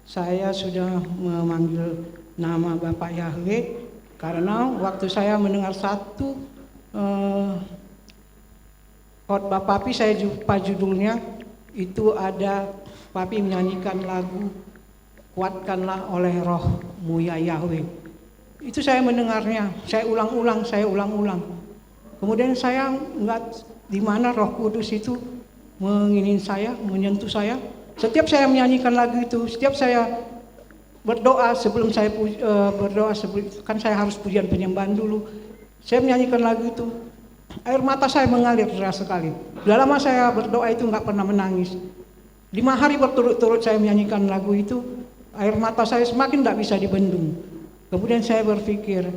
Saya sudah memanggil nama Bapak Yahweh karena waktu saya mendengar satu khotbah Papi, saya jumpa judulnya itu ada Papi menyanyikan lagu Kuatkanlah oleh Rohmu ya Yahweh. Itu saya mendengarnya, saya ulang-ulang. Kemudian saya enggak di mana Roh Kudus itu menyentuh saya. Setiap saya menyanyikan lagu itu, setiap saya berdoa sebelum saya kan saya harus pujian penyembahan dulu. Saya menyanyikan lagu itu, air mata saya mengalir deras sekali. Sudah lama saya berdoa itu enggak pernah menangis. 5 hari berturut-turut saya menyanyikan lagu itu, air mata saya semakin tidak bisa dibendung. Kemudian saya berpikir,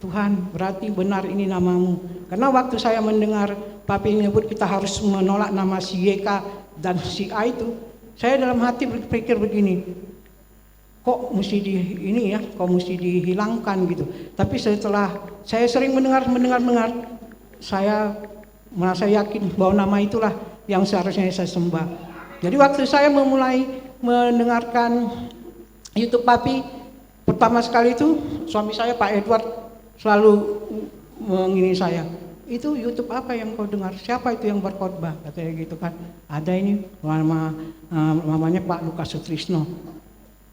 Tuhan berarti benar ini namamu. Karena waktu saya mendengar Papi menyebut kita harus menolak nama si YK dan si A itu, saya dalam hati berpikir begini, kok mesti dihilangkan gitu. Tapi setelah saya sering mendengar, saya merasa yakin bahwa nama itulah yang seharusnya saya sembah. Jadi waktu saya memulai mendengarkan YouTube Papi, pertama sekali itu suami saya Pak Edward selalu mengini saya, itu YouTube apa yang kau dengar? Siapa itu yang berkhotbah? Katanya gitu kan. Ada ini namanya Pak Lukas Sutrisno.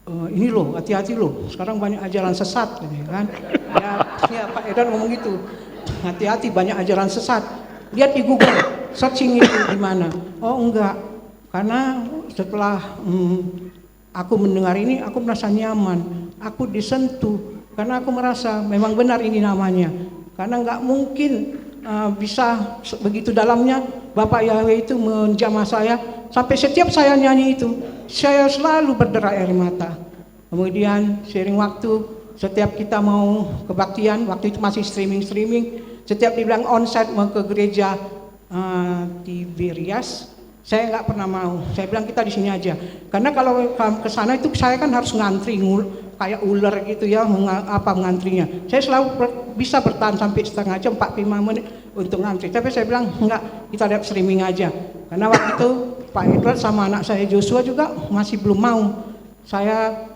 Ini loh, hati-hati loh. Sekarang banyak ajaran sesat, kan? Ya Pak Edward ngomong gitu. Hati-hati banyak ajaran sesat. Lihat di Google, searching itu di mana? Oh enggak, karena setelah aku mendengar ini, aku merasa nyaman. Aku disentuh. Karena aku merasa memang benar ini namanya. Karena nggak mungkin bisa begitu dalamnya Bapak Yahweh itu menjamah saya. Sampai setiap saya nyanyi itu, saya selalu berderai air mata. Kemudian seiring waktu, setiap kita mau kebaktian, waktu itu masih streaming, setiap dibilang onsite mau ke gereja Tiberias, saya nggak pernah mau. Saya bilang kita di sini aja. Karena kalau ke sana itu saya kan harus ngantri kayak ular gitu ya, ngantrinya. Saya selalu bisa bertahan sampai setengah jam, 45 menit untuk ngantri. Tapi saya bilang enggak, kita lihat streaming aja. Karena waktu itu Pak Edward sama anak saya Joshua juga masih belum mau. Saya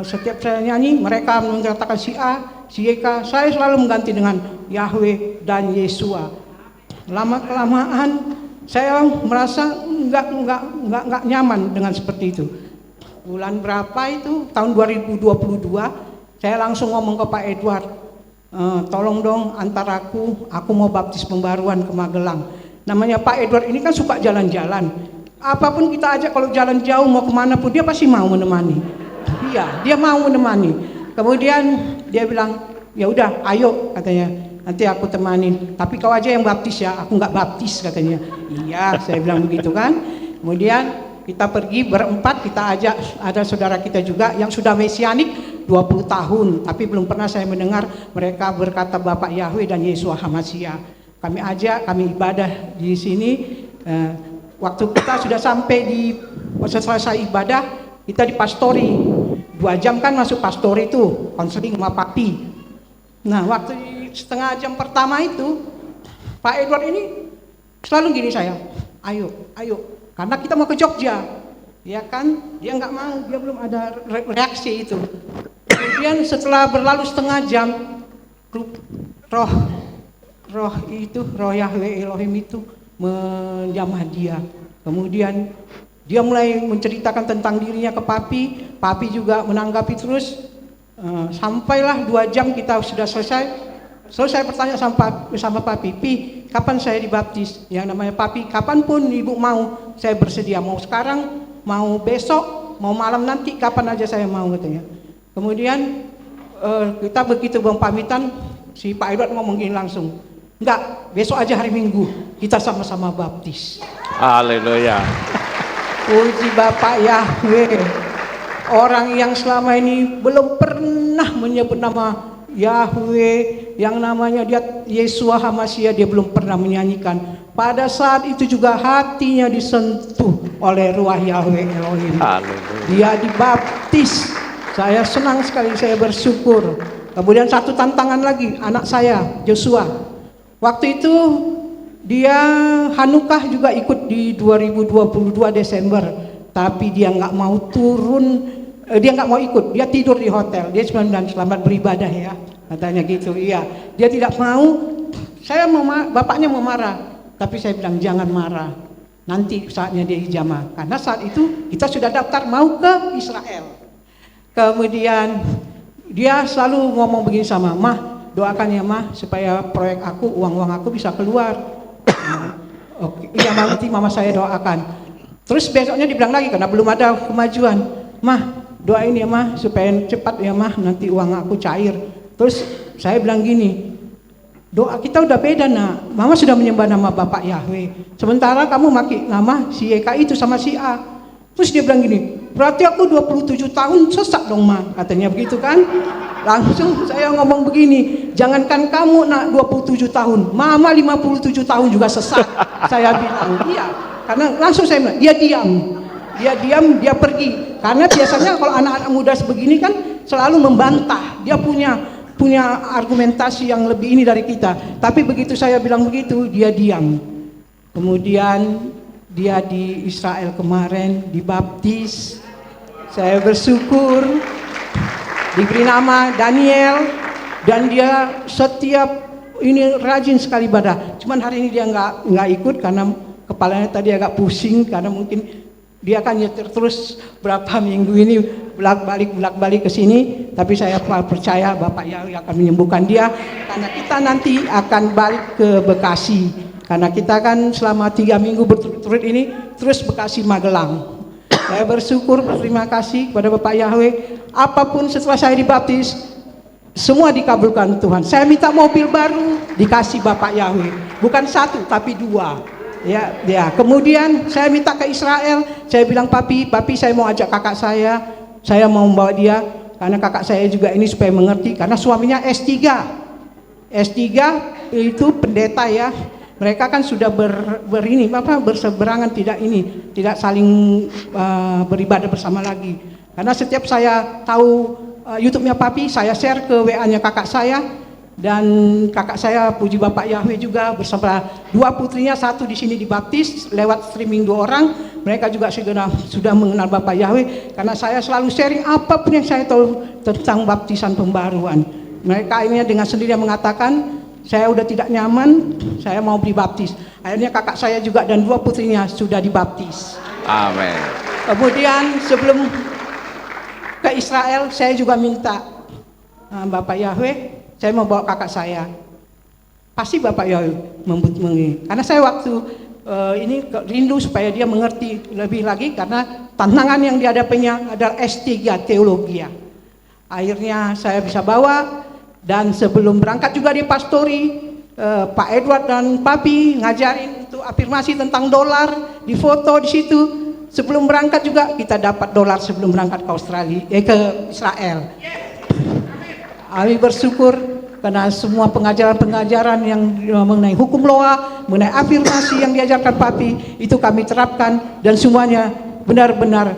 setiap saya nyanyi, mereka mengatakan si A, si YK, saya selalu mengganti dengan Yahweh dan Yesua. Lama-kelamaan saya merasa nggak nyaman dengan seperti itu. Bulan berapa itu, tahun 2022, saya langsung ngomong ke Pak Edward, tolong dong antar aku mau baptis pembaruan ke Magelang. Namanya Pak Edward ini kan suka jalan-jalan, apapun kita ajak, kalau jalan jauh mau kemana pun dia pasti mau menemani. Iya, dia mau menemani. Kemudian dia bilang, ya udah ayo katanya, nanti aku temanin, tapi kau aja yang baptis ya, aku nggak baptis katanya. Iya, saya bilang begitu kan. Kemudian kita pergi berempat, kita ajak ada saudara kita juga yang sudah mesianik 20 tahun, tapi belum pernah saya mendengar mereka berkata Bapak Yahweh dan Yesua HaMashiach. Kami ajak, kami ibadah di sini. Waktu kita sudah sampai di selesai ibadah, kita dipastori 2 jam kan masuk pastori itu, konseling sama papi. Nah, waktu setengah jam pertama itu, Pak Edward ini selalu gini saya, ayo, karena kita mau ke Jogja, ya kan? Dia nggak mau, dia belum ada reaksi itu. Kemudian setelah berlalu setengah jam, roh Yahweh Elohim itu menjamah dia. Kemudian dia mulai menceritakan tentang dirinya ke papi. Papi juga menanggapi terus. Sampailah 2 jam kita sudah selesai bertanya sama papi, Pi, kapan saya dibaptis? Yang namanya papi, kapanpun ibu mau, saya bersedia. Mau sekarang, mau besok, mau malam nanti, kapan aja saya mau katanya. Kemudian kita begitu pamitan, si Pak Edward ngomong gini langsung, enggak, besok aja hari Minggu kita sama-sama baptis. Haleluya. Puji Bapak Yahweh. Orang yang selama ini belum pernah menyebut nama Yahweh, yang namanya dia Yesua HaMashiach, dia belum pernah menyanyikan. Pada saat itu juga hatinya disentuh oleh ruah Yahweh Elohim. Haleluya. Dia dibaptis. Saya senang sekali, saya bersyukur. Kemudian satu tantangan lagi, anak saya Joshua. Waktu itu dia Hanukah juga ikut di 2022 Desember, tapi dia nggak mau turun, dia nggak mau ikut, dia tidur di hotel. Dia cuma bilang selamat beribadah ya, katanya gitu. Iya, dia tidak mau. Saya bapaknya mau marah, tapi saya bilang jangan marah, nanti saatnya dia ijamah. Karena saat itu kita sudah daftar mau ke Israel. Kemudian dia selalu ngomong begini sama Mah, doakan ya Mah supaya proyek aku, uang aku bisa keluar. Oke, iya nanti mama saya doakan. Terus besoknya dibilang lagi karena belum ada kemajuan, Mah doain ya Mah supaya cepat ya Mah, nanti uang aku cair. Terus saya bilang gini, doa kita udah beda nak, mama sudah menyembah nama Bapak Yahweh, sementara kamu maki nama si Eka itu sama si A. Terus dia bilang gini, berarti aku 27 tahun sesat dong Ma, katanya begitu kan. Langsung saya ngomong begini, jangankan kamu nak 27 tahun, mama 57 tahun juga sesat. Saya bilang, iya, karena langsung saya bilang, dia diam, dia pergi. Karena biasanya kalau anak-anak muda sebegini kan selalu membantah, dia punya argumentasi yang lebih ini dari kita. Tapi begitu saya bilang begitu, dia diam. Kemudian dia di Israel kemarin dibaptis. Saya bersyukur, diberi nama Daniel, dan dia setiap ini rajin sekali ibadah. Cuman hari ini dia nggak ikut karena kepalanya tadi agak pusing, karena mungkin dia akan nyetir terus berapa minggu ini bolak-balik ke sini. Tapi saya percaya Bapak Yahweh akan menyembuhkan dia, karena kita nanti akan balik ke Bekasi. Karena kita kan selama 3 minggu berturut-turut ini terus Bekasi Magelang. Saya bersyukur, berterima kasih kepada Bapak Yahweh. Apapun setelah saya dibaptis, semua dikabulkan Tuhan. Saya minta mobil baru, dikasih Bapak Yahweh. Bukan 1 tapi 2. Ya. Kemudian saya minta ke Israel. Saya bilang papi saya mau ajak kakak saya mau membawa dia, karena kakak saya juga ini supaya mengerti, karena suaminya S3 itu pendeta ya. Mereka kan sudah berseberangan, tidak saling beribadah bersama lagi. Karena setiap saya tahu YouTube-nya papi, saya share ke WA-nya kakak saya, dan kakak saya puji Bapak Yahweh juga bersama 2 putrinya, 1 di sini dibaptis lewat streaming 2 orang. Mereka juga sudah mengenal Bapak Yahweh, karena saya selalu sharing apapun yang saya tahu tentang baptisan pembaruan. Mereka ini dengan sendirinya mengatakan, saya udah tidak nyaman, saya mau dibaptis. Akhirnya kakak saya juga dan 2 putrinya sudah dibaptis. Amin. Kemudian sebelum ke Israel, saya juga minta, Bapak Yahweh, saya mau bawa kakak saya. Pasti Bapak Yahweh karena saya waktu ini rindu supaya dia mengerti lebih lagi, karena tantangan yang dihadapinya adalah S3 teologi. Akhirnya saya bisa bawa, dan sebelum berangkat juga di pastori, Pak Edward dan Papi ngajarin untuk afirmasi tentang dolar, difoto di situ. Sebelum berangkat juga kita dapat dolar sebelum berangkat ke ke Israel. Kami bersyukur karena semua pengajaran-pengajaran yang mengenai hukum Loa, mengenai afirmasi yang diajarkan Papi, itu kami terapkan dan semuanya benar-benar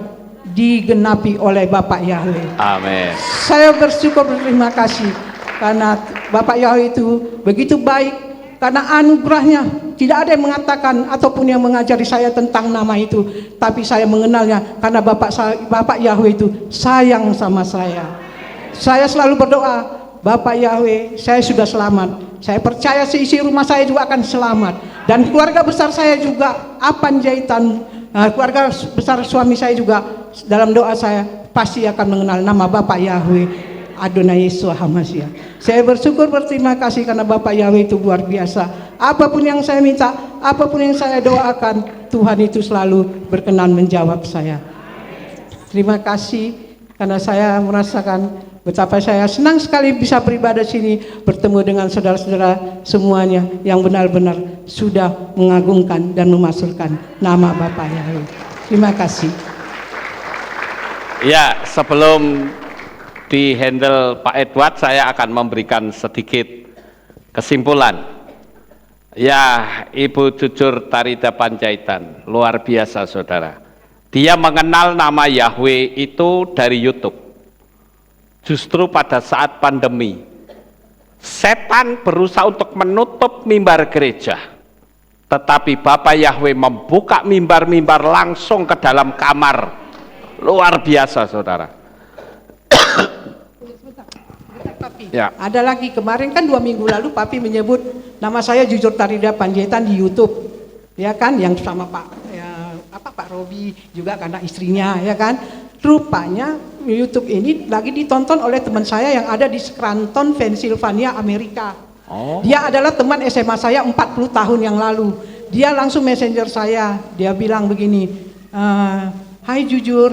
digenapi oleh Bapak Yahweh. Amin. Saya bersyukur, berterima kasih karena Bapak Yahweh itu begitu baik, karena anugerahnya tidak ada yang mengatakan ataupun yang mengajari saya tentang nama itu, tapi saya mengenalnya karena Bapak Yahweh itu sayang sama saya. Saya selalu berdoa, Bapak Yahweh, saya sudah selamat. Saya percaya seisi rumah saya juga akan selamat, dan keluarga besar saya juga, Apan Jahitan, keluarga besar suami saya juga, dalam doa saya pasti akan mengenal nama Bapak Yahweh Adonai Yesus HaMashiach. Saya bersyukur, berterima kasih karena Bapak Yahweh itu luar biasa. Apapun yang saya minta, apapun yang saya doakan, Tuhan itu selalu berkenan menjawab saya. Terima kasih karena saya merasakan betapa saya senang sekali bisa beribadah sini, bertemu dengan saudara-saudara semuanya yang benar-benar sudah mengagungkan dan memasukkan nama Bapak Yahweh. Terima kasih. Ya, sebelum di handle Pak Edward, saya akan memberikan sedikit kesimpulan. Ya, Ibu Jujur Tarida Panjaitan, luar biasa saudara. Dia mengenal nama Yahweh itu dari YouTube. Justru pada saat pandemi, setan berusaha untuk menutup mimbar gereja. Tetapi Bapak Yahweh membuka mimbar-mimbar langsung ke dalam kamar. Luar biasa saudara. Papi, Ya. ada lagi kemarin kan 2 minggu lalu Papi menyebut nama saya Jujur Tarida Panjaitan di YouTube, ya kan, yang sama Pak Robi juga karena istrinya, ya kan. Rupanya YouTube ini lagi ditonton oleh teman saya yang ada di Scranton, Pennsylvania, Amerika. Dia adalah teman SMA saya 40 tahun yang lalu. Dia langsung messenger saya, dia bilang begini, hai Jujur,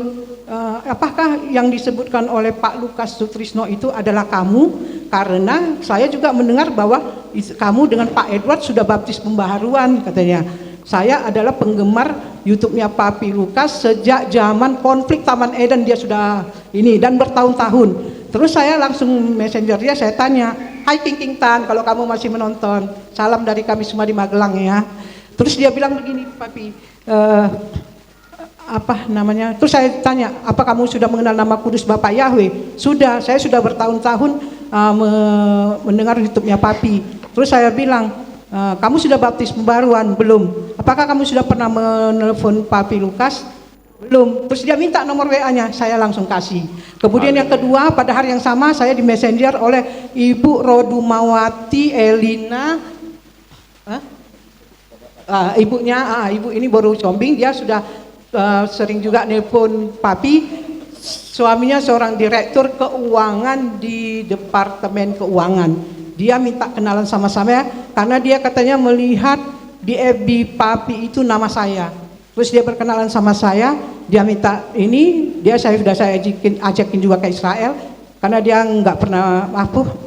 apakah yang disebutkan oleh Pak Lukas Sutrisno itu adalah kamu? Karena saya juga mendengar bahwa kamu dengan Pak Edward sudah baptis pembaharuan, katanya. Saya adalah penggemar YouTube-nya Papi Lukas sejak zaman konflik Taman Eden, dia sudah ini dan bertahun-tahun. Terus saya langsung messenger dia, saya tanya, hai King Tan, kalau kamu masih menonton, salam dari kami semua di Magelang ya. Terus dia bilang begini, Papi, apa namanya? Terus saya tanya, apa kamu sudah mengenal nama kudus Bapak Yahweh? Sudah, saya sudah bertahun-tahun mendengar YouTube-nya Papi. Terus saya bilang, kamu sudah baptis pembaruan? Belum. Apakah kamu sudah pernah menelpon Papi Lukas? Belum. Terus dia minta nomor WA-nya, saya langsung kasih. Kemudian yang kedua, pada hari yang sama saya di messenger oleh Ibu Rodumawati Elina, ibu ini baru combing, dia sudah sering juga nelpon Papi. Suaminya seorang direktur keuangan di Departemen Keuangan. Dia minta kenalan sama saya karena dia katanya melihat di FB Papi itu nama saya. Terus dia berkenalan sama saya, dia minta ini, sudah saya ajakin juga ke Israel karena dia nggak pernah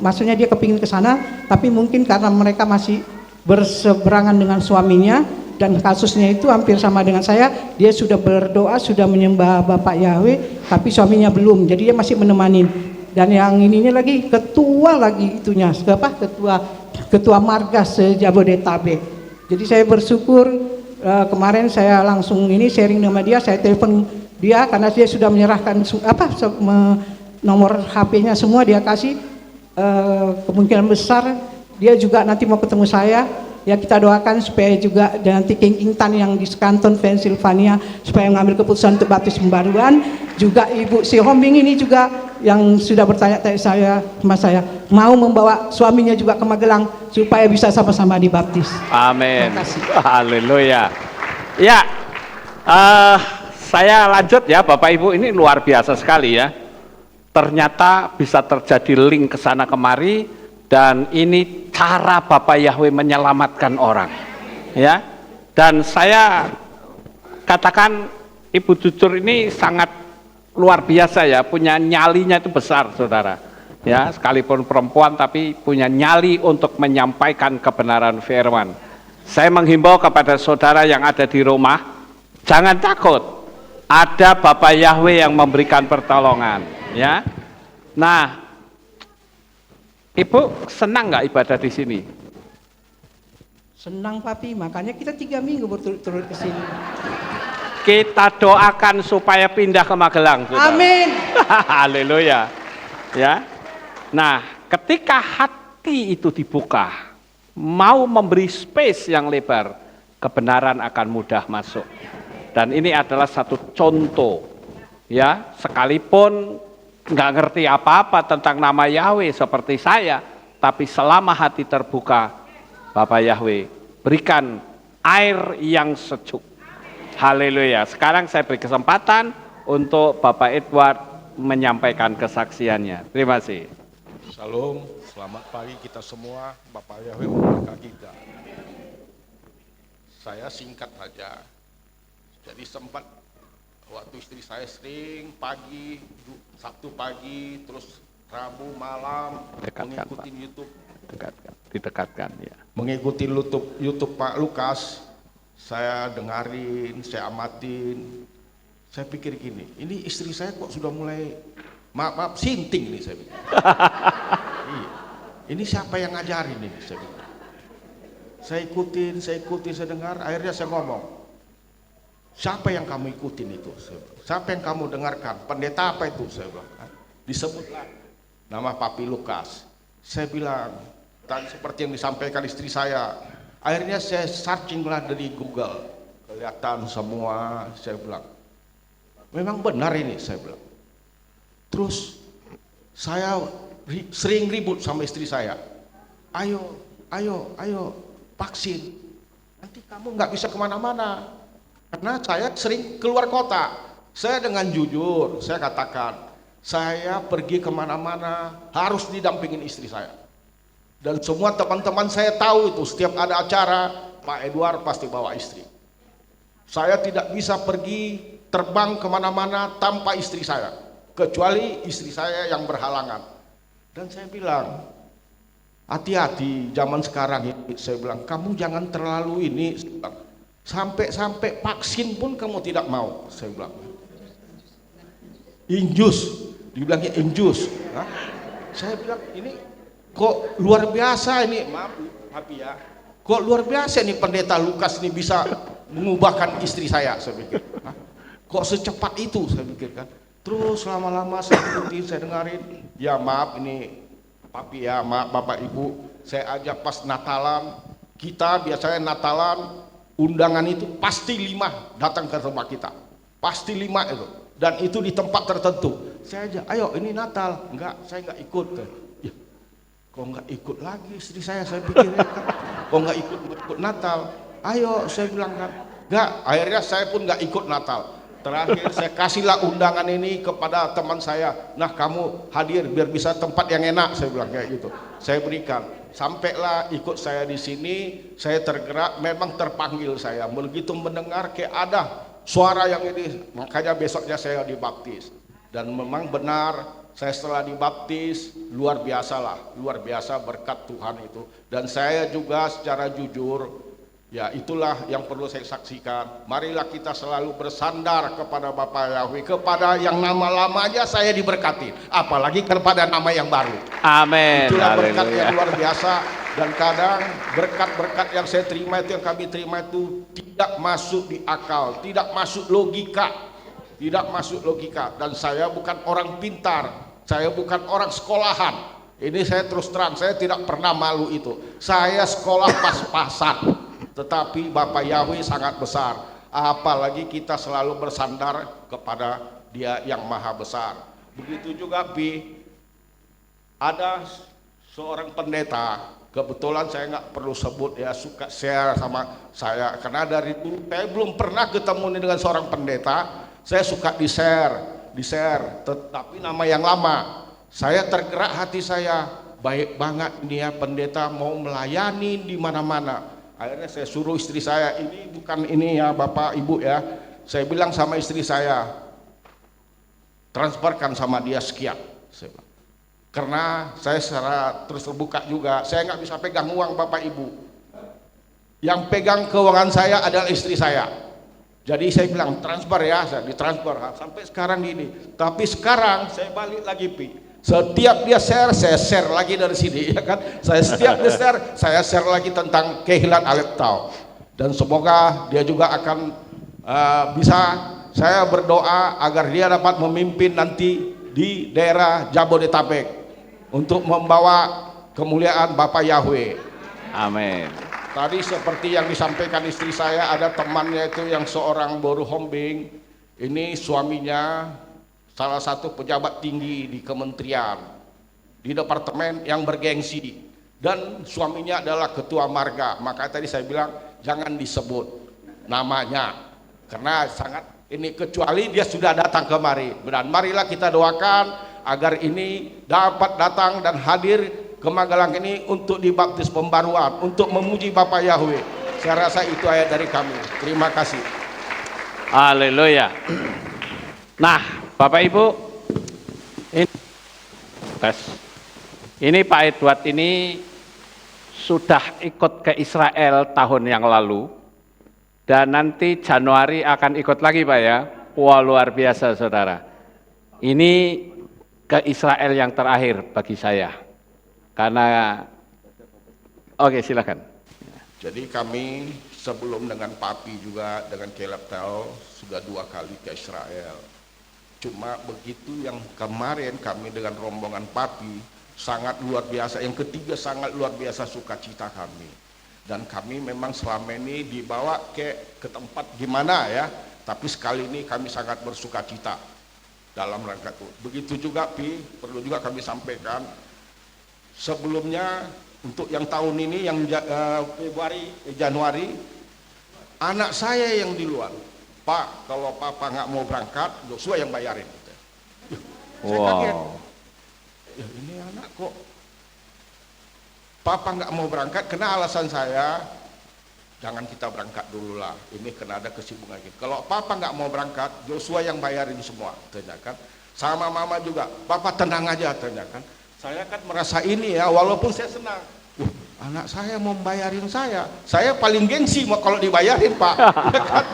maksudnya dia kepingin ke sana, tapi mungkin karena mereka masih berseberangan dengan suaminya dan kasusnya itu hampir sama dengan saya, dia sudah berdoa, sudah menyembah Bapak Yahweh, tapi suaminya belum, jadi dia masih menemani. Dan yang ininya lagi ketua lagi itunya, ketua marga se-Jabodetabek. Jadi saya bersyukur kemarin saya langsung ini sharing sama dia, saya telepon dia karena dia sudah menyerahkan nomor HP-nya semua dia kasih. Kemungkinan besar dia juga nanti mau ketemu saya. Ya kita doakan supaya juga nanti King Tan yang di Scranton, Pennsylvania supaya mengambil keputusan untuk baptis pembaruan. Juga Ibu Si Hombing ini juga yang sudah bertanya-tanya sama saya mau membawa suaminya juga ke Magelang supaya bisa sama-sama dibaptis. Amin. Terima kasih. Haleluya. Ya, saya lanjut ya Bapak Ibu, ini luar biasa sekali ya. Ternyata bisa terjadi link ke sana kemari, dan ini cara Bapak Yahweh menyelamatkan orang. Ya. Dan saya katakan Ibu Jujur ini sangat luar biasa ya, punya nyalinya itu besar saudara. Ya, sekalipun perempuan tapi punya nyali untuk menyampaikan kebenaran firman. Saya menghimbau kepada saudara yang ada di rumah, jangan takut. Ada Bapak Yahweh yang memberikan pertolongan, ya. Nah, Ibu senang nggak ibadah di sini? Senang Papi, makanya kita 3 minggu berturut-turut ke sini. Kita doakan supaya pindah ke Magelang. Saudara. Amin. Haleluya. Ya. Nah, ketika hati itu dibuka, mau memberi space yang lebar, kebenaran akan mudah masuk. Dan ini adalah satu contoh. Ya, sekalipun nggak ngerti apa-apa tentang nama Yahweh seperti saya, tapi selama hati terbuka, Bapak Yahweh berikan air yang sejuk. Haleluya. Sekarang saya beri kesempatan untuk Bapak Edward menyampaikan kesaksiannya. Terima kasih. Shalom, selamat pagi kita semua. Bapak Yahweh memberkati kita. Saya singkat saja. Jadi sempat waktu istri saya sering pagi, Sabtu pagi, terus Rabu malam mengikuti YouTube. Didekatkan ya. Mengikuti YouTube Pak Lukas. Saya dengarin, saya amatin, saya pikir gini, ini istri saya kok sudah mulai, maaf, sinting nih saya pikir. Ini siapa yang ngajarin ini, saya pikir. Saya ikutin, saya dengar, akhirnya saya ngomong, siapa yang kamu ikutin itu? Siapa yang kamu dengarkan? Pendeta apa itu? Saya bilang, disebutlah nama Papi Lukas. Saya bilang, tadi seperti yang disampaikan istri saya, akhirnya saya searching lah dari Google, kelihatan semua. Saya bilang, memang benar ini, saya bilang. Terus saya sering ribut sama istri saya, ayo vaksin, nanti kamu nggak bisa kemana-mana, karena saya sering keluar kota. Saya dengan jujur, saya katakan, saya pergi kemana-mana harus didampingin istri saya. Dan semua teman-teman saya tahu itu, setiap ada acara, Pak Edward pasti bawa istri. Saya tidak bisa pergi terbang kemana-mana tanpa istri saya, kecuali istri saya yang berhalangan. Dan saya bilang, hati-hati zaman sekarang ini, saya bilang, kamu jangan terlalu ini, sampai vaksin pun kamu tidak mau, saya bilang. Injus, dibilangnya injus. Saya bilang, ini kok luar biasa ini, maaf ya, kok luar biasa ini pendeta Lukas ini bisa mengubahkan istri saya pikir. Kok secepat itu, saya pikirkan. Terus lama-lama saya ikutin, saya dengarin, ya maaf ini Papi ya, maaf Bapak Ibu, saya ajak pas Natalan, kita biasanya Natalan, undangan itu pasti 5 datang ke rumah kita, pasti 5 itu, dan itu di tempat tertentu. Saya ajak, ayo ini Natal, enggak, saya enggak ikut. Kok nggak ikut lagi istri saya pikir ya kan, kok nggak ikut Natal, ayo saya bilang kan, nggak, akhirnya saya pun nggak ikut Natal. Terakhir saya kasihlah undangan ini kepada teman saya, nah kamu hadir biar bisa tempat yang enak, saya bilang kayak gitu. Saya berikan, sampailah ikut saya di sini, saya tergerak, memang terpanggil saya, begitu mendengar kayak ada suara yang ini, makanya besoknya saya dibaptis. Dan memang benar, saya setelah dibaptis, luar biasa berkat Tuhan itu. Dan saya juga secara jujur, ya itulah yang perlu saya saksikan. Marilah kita selalu bersandar kepada Bapak Yahweh, kepada yang nama lama aja saya diberkati, apalagi kepada nama yang baru. Amin. Itulah berkat yang luar biasa. Dan kadang berkat-berkat yang saya terima itu, yang kami terima itu tidak masuk di akal, tidak masuk logika. Dan saya bukan orang pintar, saya bukan orang sekolahan. Ini saya terus terang, saya tidak pernah malu itu. Saya sekolah pas-pasan, tetapi Bapak Yahweh sangat besar. Apalagi kita selalu bersandar kepada Dia yang Maha Besar. Begitu juga Pi, ada seorang pendeta, kebetulan saya nggak perlu sebut ya, suka share sama saya karena dari dulu saya belum pernah ketemu dengan seorang pendeta. Saya suka di share, tetapi nama yang lama. Saya tergerak hati saya, baik banget dia pendeta mau melayani di mana-mana. Akhirnya saya suruh istri saya, ini bukan ini ya Bapak Ibu ya, saya bilang sama istri saya, transferkan sama dia sekian. Saya bilang, karena saya secara terus terbuka juga, saya nggak bisa pegang uang Bapak Ibu. Yang pegang keuangan saya adalah istri saya. Jadi saya bilang transfer ya, saya ditransfer sampai sekarang ini. Tapi sekarang saya balik lagi Pi. Setiap dia share, saya share lagi dari sini ya kan. Setiap dia share, saya share lagi tentang Kehilat Aleptau. Dan semoga dia juga akan bisa, saya berdoa agar dia dapat memimpin nanti di daerah Jabodetabek untuk membawa kemuliaan Bapak Yahweh. Amin. Tadi seperti yang disampaikan istri saya, ada temannya itu yang seorang buruh hombing, ini suaminya salah satu pejabat tinggi di kementerian, di departemen yang bergengsi, dan suaminya adalah ketua marga. Maka tadi saya bilang jangan disebut namanya karena sangat ini, kecuali dia sudah datang kemari. Dan marilah kita doakan agar ini dapat datang dan hadir ke Magelang ini untuk dibaptis pembaruan, untuk memuji Bapak Yahweh. Saya rasa itu ayat dari kami. Terima kasih. Haleluya. Nah, Bapak Ibu, ini Pak Edward ini sudah ikut ke Israel tahun yang lalu, dan nanti Januari akan ikut lagi Pak ya. Wah, luar biasa saudara. Ini ke Israel yang terakhir bagi saya. Karena, oke silakan. Jadi kami sebelum dengan Papi juga dengan Kehilat Aleptau sudah 2 kali ke Israel. Cuma begitu yang kemarin kami dengan rombongan Papi sangat luar biasa. Yang ketiga sangat luar biasa sukacita kami. Dan kami memang selama ini dibawa ke tempat gimana ya. Tapi sekali ini kami sangat bersukacita dalam rangka itu. Begitu juga Pi, perlu juga kami sampaikan. Sebelumnya untuk yang tahun ini yang Januari, anak saya yang di luar, Pak, kalau Papa nggak mau berangkat, Joshua yang bayarin. Saya kaget. Ya ini anak kok Papa nggak mau berangkat, kena alasan saya, jangan kita berangkat dulu lah. Ini kena ada kesibukan gitu. Kalau Papa nggak mau berangkat, Joshua yang bayarin semua, tanyakan. Sama Mama juga, Papa tenang aja, tanyakan. Saya kan merasa ini ya, walaupun saya senang. Anak saya mau bayarin saya paling gengsi kalau dibayarin Pak. Ya kan?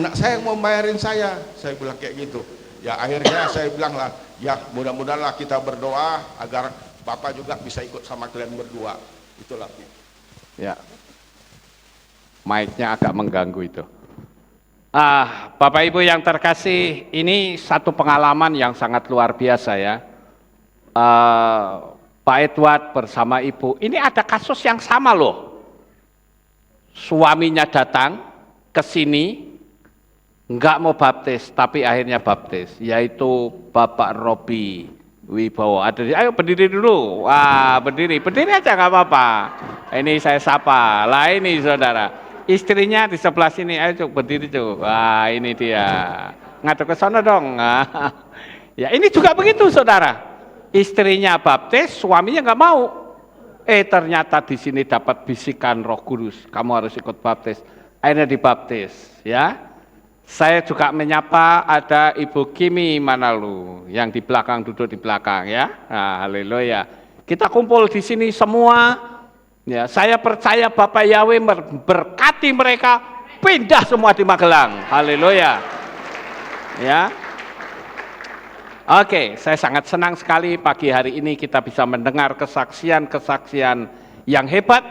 Anak saya mau bayarin saya bilang kayak gitu. Ya akhirnya saya bilang lah, ya mudah-mudahanlah kita berdoa agar Bapak juga bisa ikut sama kalian berdua. Itulah. Ya, mic-nya agak mengganggu itu. Bapak Ibu yang terkasih, ini satu pengalaman yang sangat luar biasa ya. Pak Edward bersama Ibu, ini ada kasus yang sama loh. Suaminya datang ke sini, enggak mau baptis, tapi akhirnya baptis, yaitu Bapak Robi Wibowo. Ayo berdiri dulu, wah berdiri aja nggak apa-apa. Ini saya sapa, lah ini saudara, istrinya di sebelah sini, ayo cuk berdiri cuk, wah ini dia, ngadep ke sana dong. Ya ini juga begitu saudara. Istrinya baptis, suaminya nggak mau. Ternyata di sini dapat bisikan Roh Kudus, kamu harus ikut baptis. Akhirnya dibaptis, ya. Saya juga menyapa ada Ibu Kimi Manalu yang di belakang, duduk di belakang ya. Nah, haleluya. Kita kumpul di sini semua. Ya, saya percaya Bapak Yahweh berkati mereka, pindah semua di Magelang. Haleluya. Ya. Oke, saya sangat senang sekali pagi hari ini kita bisa mendengar kesaksian-kesaksian yang hebat,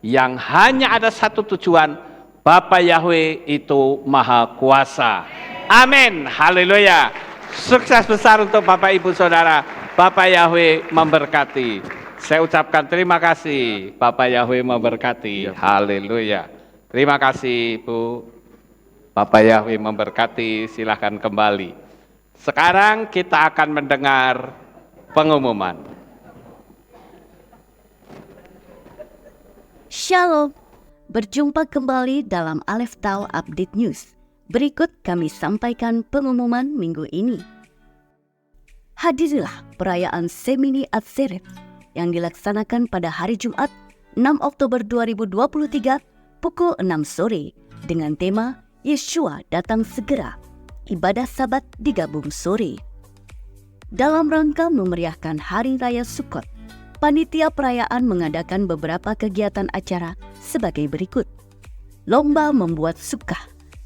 yang hanya ada satu tujuan, Bapak Yahweh itu Maha Kuasa. Amin, haleluya. Sukses besar untuk Bapak Ibu Saudara, Bapak Yahweh memberkati. Saya ucapkan terima kasih, Bapak Yahweh memberkati. Haleluya. Terima kasih Bu, Bapak Yahweh memberkati, silahkan kembali. Sekarang kita akan mendengar pengumuman. Shalom, berjumpa kembali dalam Aleph Tau Update News. Berikut kami sampaikan pengumuman minggu ini. Hadirilah perayaan Semini Atzeret yang dilaksanakan pada hari Jumat 6 Oktober 2023 pukul 6 sore dengan tema Yeshua datang segera. Ibadah Sabat digabung sore. Dalam rangka memeriahkan Hari Raya Sukkot, panitia perayaan mengadakan beberapa kegiatan acara sebagai berikut. Lomba membuat sukkah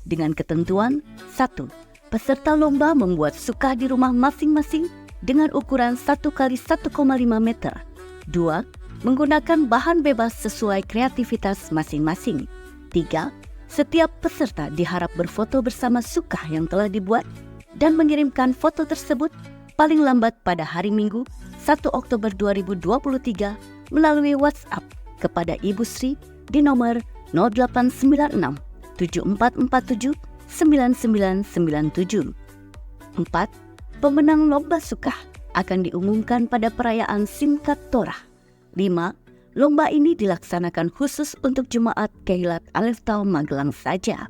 dengan ketentuan 1. Peserta lomba membuat sukkah di rumah masing-masing dengan ukuran 1 x 1,5 meter. 2. Menggunakan bahan bebas sesuai kreativitas masing-masing. 3. Setiap peserta diharap berfoto bersama sukkah yang telah dibuat dan mengirimkan foto tersebut paling lambat pada hari Minggu 1 Oktober 2023 melalui WhatsApp kepada Ibu Sri di nomor 0896 7447 9997. 4. Pemenang lomba sukkah akan diumumkan pada perayaan Simchat Torah. 5. Lomba ini dilaksanakan khusus untuk jemaat Kehilat Aleph Tau Magelang saja.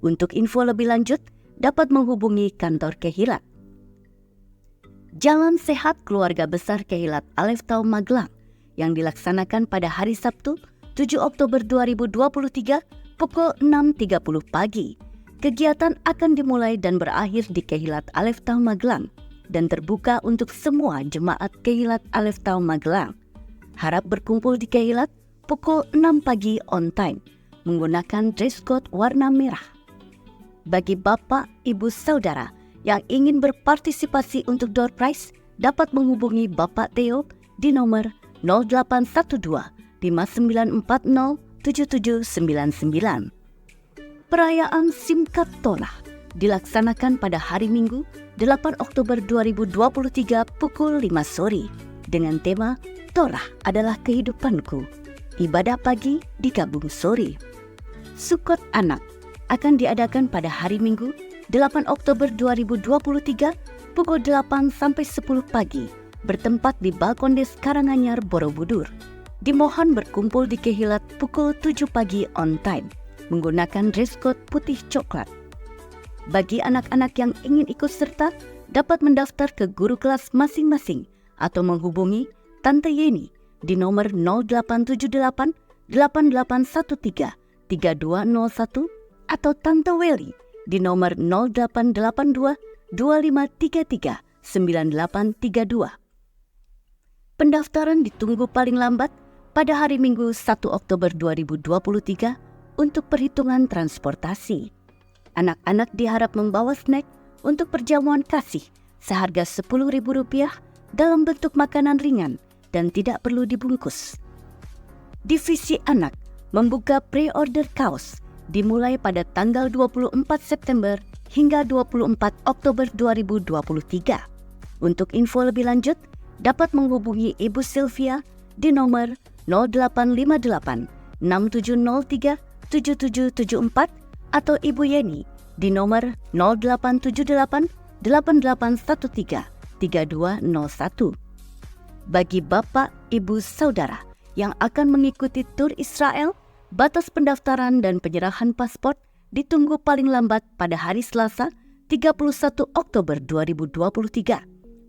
Untuk info lebih lanjut, dapat menghubungi kantor Kehilat. Jalan Sehat Keluarga Besar Kehilat Aleph Tau Magelang yang dilaksanakan pada hari Sabtu 7 Oktober 2023 pukul 6.30 pagi. Kegiatan akan dimulai dan berakhir di Kehilat Aleph Tau Magelang dan terbuka untuk semua jemaat Kehilat Aleph Tau Magelang. Harap berkumpul di Kehilat pukul 6 pagi on time menggunakan dress code warna merah. Bagi Bapak, Ibu, Saudara yang ingin berpartisipasi untuk door prize dapat menghubungi Bapak Theo di nomor 0812 5940 7799. Perayaan Simchat Torah dilaksanakan pada hari Minggu 8 Oktober 2023 pukul 5 sore dengan tema Torah adalah kehidupanku. Ibadah pagi digabung sore. Sukkot Anak akan diadakan pada hari Minggu 8 Oktober 2023 pukul 8 sampai 10 pagi bertempat di Balkondes Karanganyar, Borobudur. Dimohon berkumpul di Kehilat pukul 7 pagi on time menggunakan dress code putih coklat. Bagi anak-anak yang ingin ikut serta dapat mendaftar ke guru kelas masing-masing atau menghubungi Tante Yeni di nomor 0878 8813 3201 atau Tante Welly di nomor 0882 2533 9832. Pendaftaran ditunggu paling lambat pada hari Minggu 1 Oktober 2023 untuk perhitungan transportasi. Anak-anak diharap membawa snack untuk perjamuan kasih seharga Rp10.000 dalam bentuk makanan ringan dan tidak perlu dibungkus. Divisi Anak membuka pre-order kaos dimulai pada tanggal 24 September hingga 24 Oktober 2023. Untuk info lebih lanjut, dapat menghubungi Ibu Sylvia di nomor 0858 6703 7774 atau Ibu Yeni di nomor 0878 8813 3201. Bagi Bapak, Ibu, Saudara yang akan mengikuti tur Israel, batas pendaftaran dan penyerahan paspor ditunggu paling lambat pada hari Selasa 31 Oktober 2023.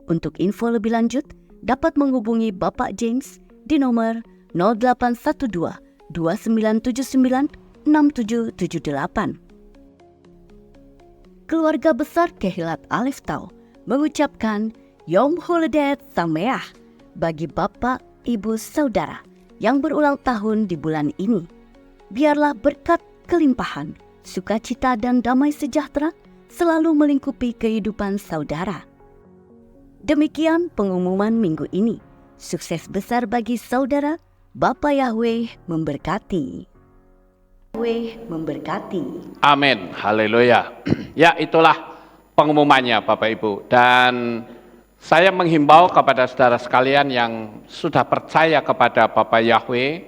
Untuk info lebih lanjut, dapat menghubungi Bapak James di nomor 0812 2979 6778. Keluarga besar Kehilat Aleph Tau mengucapkan Yom Holodet Sameach bagi Bapak, Ibu, Saudara yang berulang tahun di bulan ini. Biarlah berkat kelimpahan, sukacita dan damai sejahtera selalu melingkupi kehidupan saudara. Demikian pengumuman minggu ini. Sukses besar bagi saudara. Bapa Yahweh memberkati. Yahweh memberkati. Amin, haleluya. Ya, itulah pengumumannya Bapak Ibu. Dan saya menghimbau kepada saudara sekalian yang sudah percaya kepada Bapa Yahweh,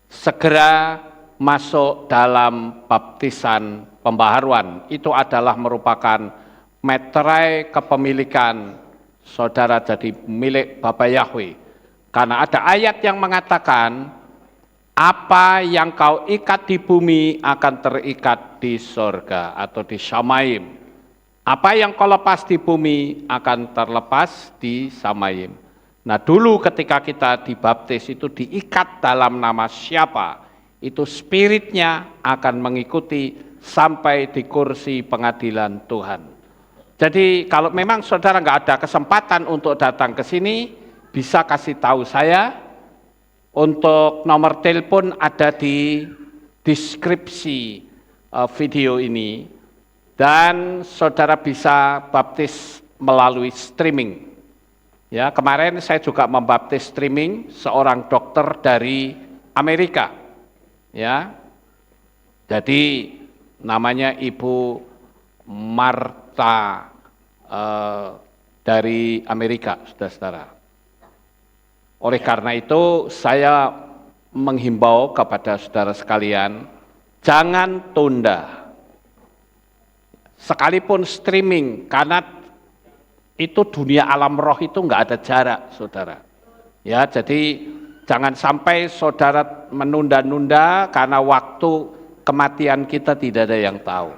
segera masuk dalam baptisan pembaharuan. Itu adalah merupakan meterai kepemilikan saudara jadi milik Bapa Yahweh. Karena ada ayat yang mengatakan, apa yang kau ikat di bumi akan terikat di sorga atau di Shamayim. Apa yang kau lepas di bumi akan terlepas di Shamayim. Nah dulu ketika kita dibaptis itu diikat dalam nama siapa, itu spiritnya akan mengikuti sampai di kursi pengadilan Tuhan. Jadi kalau memang saudara nggak ada kesempatan untuk datang ke sini, bisa kasih tahu saya. Untuk nomor telepon ada di deskripsi video ini, dan saudara bisa baptis melalui streaming. Ya, kemarin saya juga membaptis streaming seorang dokter dari Amerika. Ya, jadi namanya Ibu Marta dari Amerika, saudara-saudara. Oleh karena itu saya menghimbau kepada saudara sekalian, jangan tunda. Sekalipun streaming, karena itu dunia alam roh itu nggak ada jarak, saudara. Ya, jadi jangan sampai saudara menunda-nunda karena waktu kematian kita tidak ada yang tahu.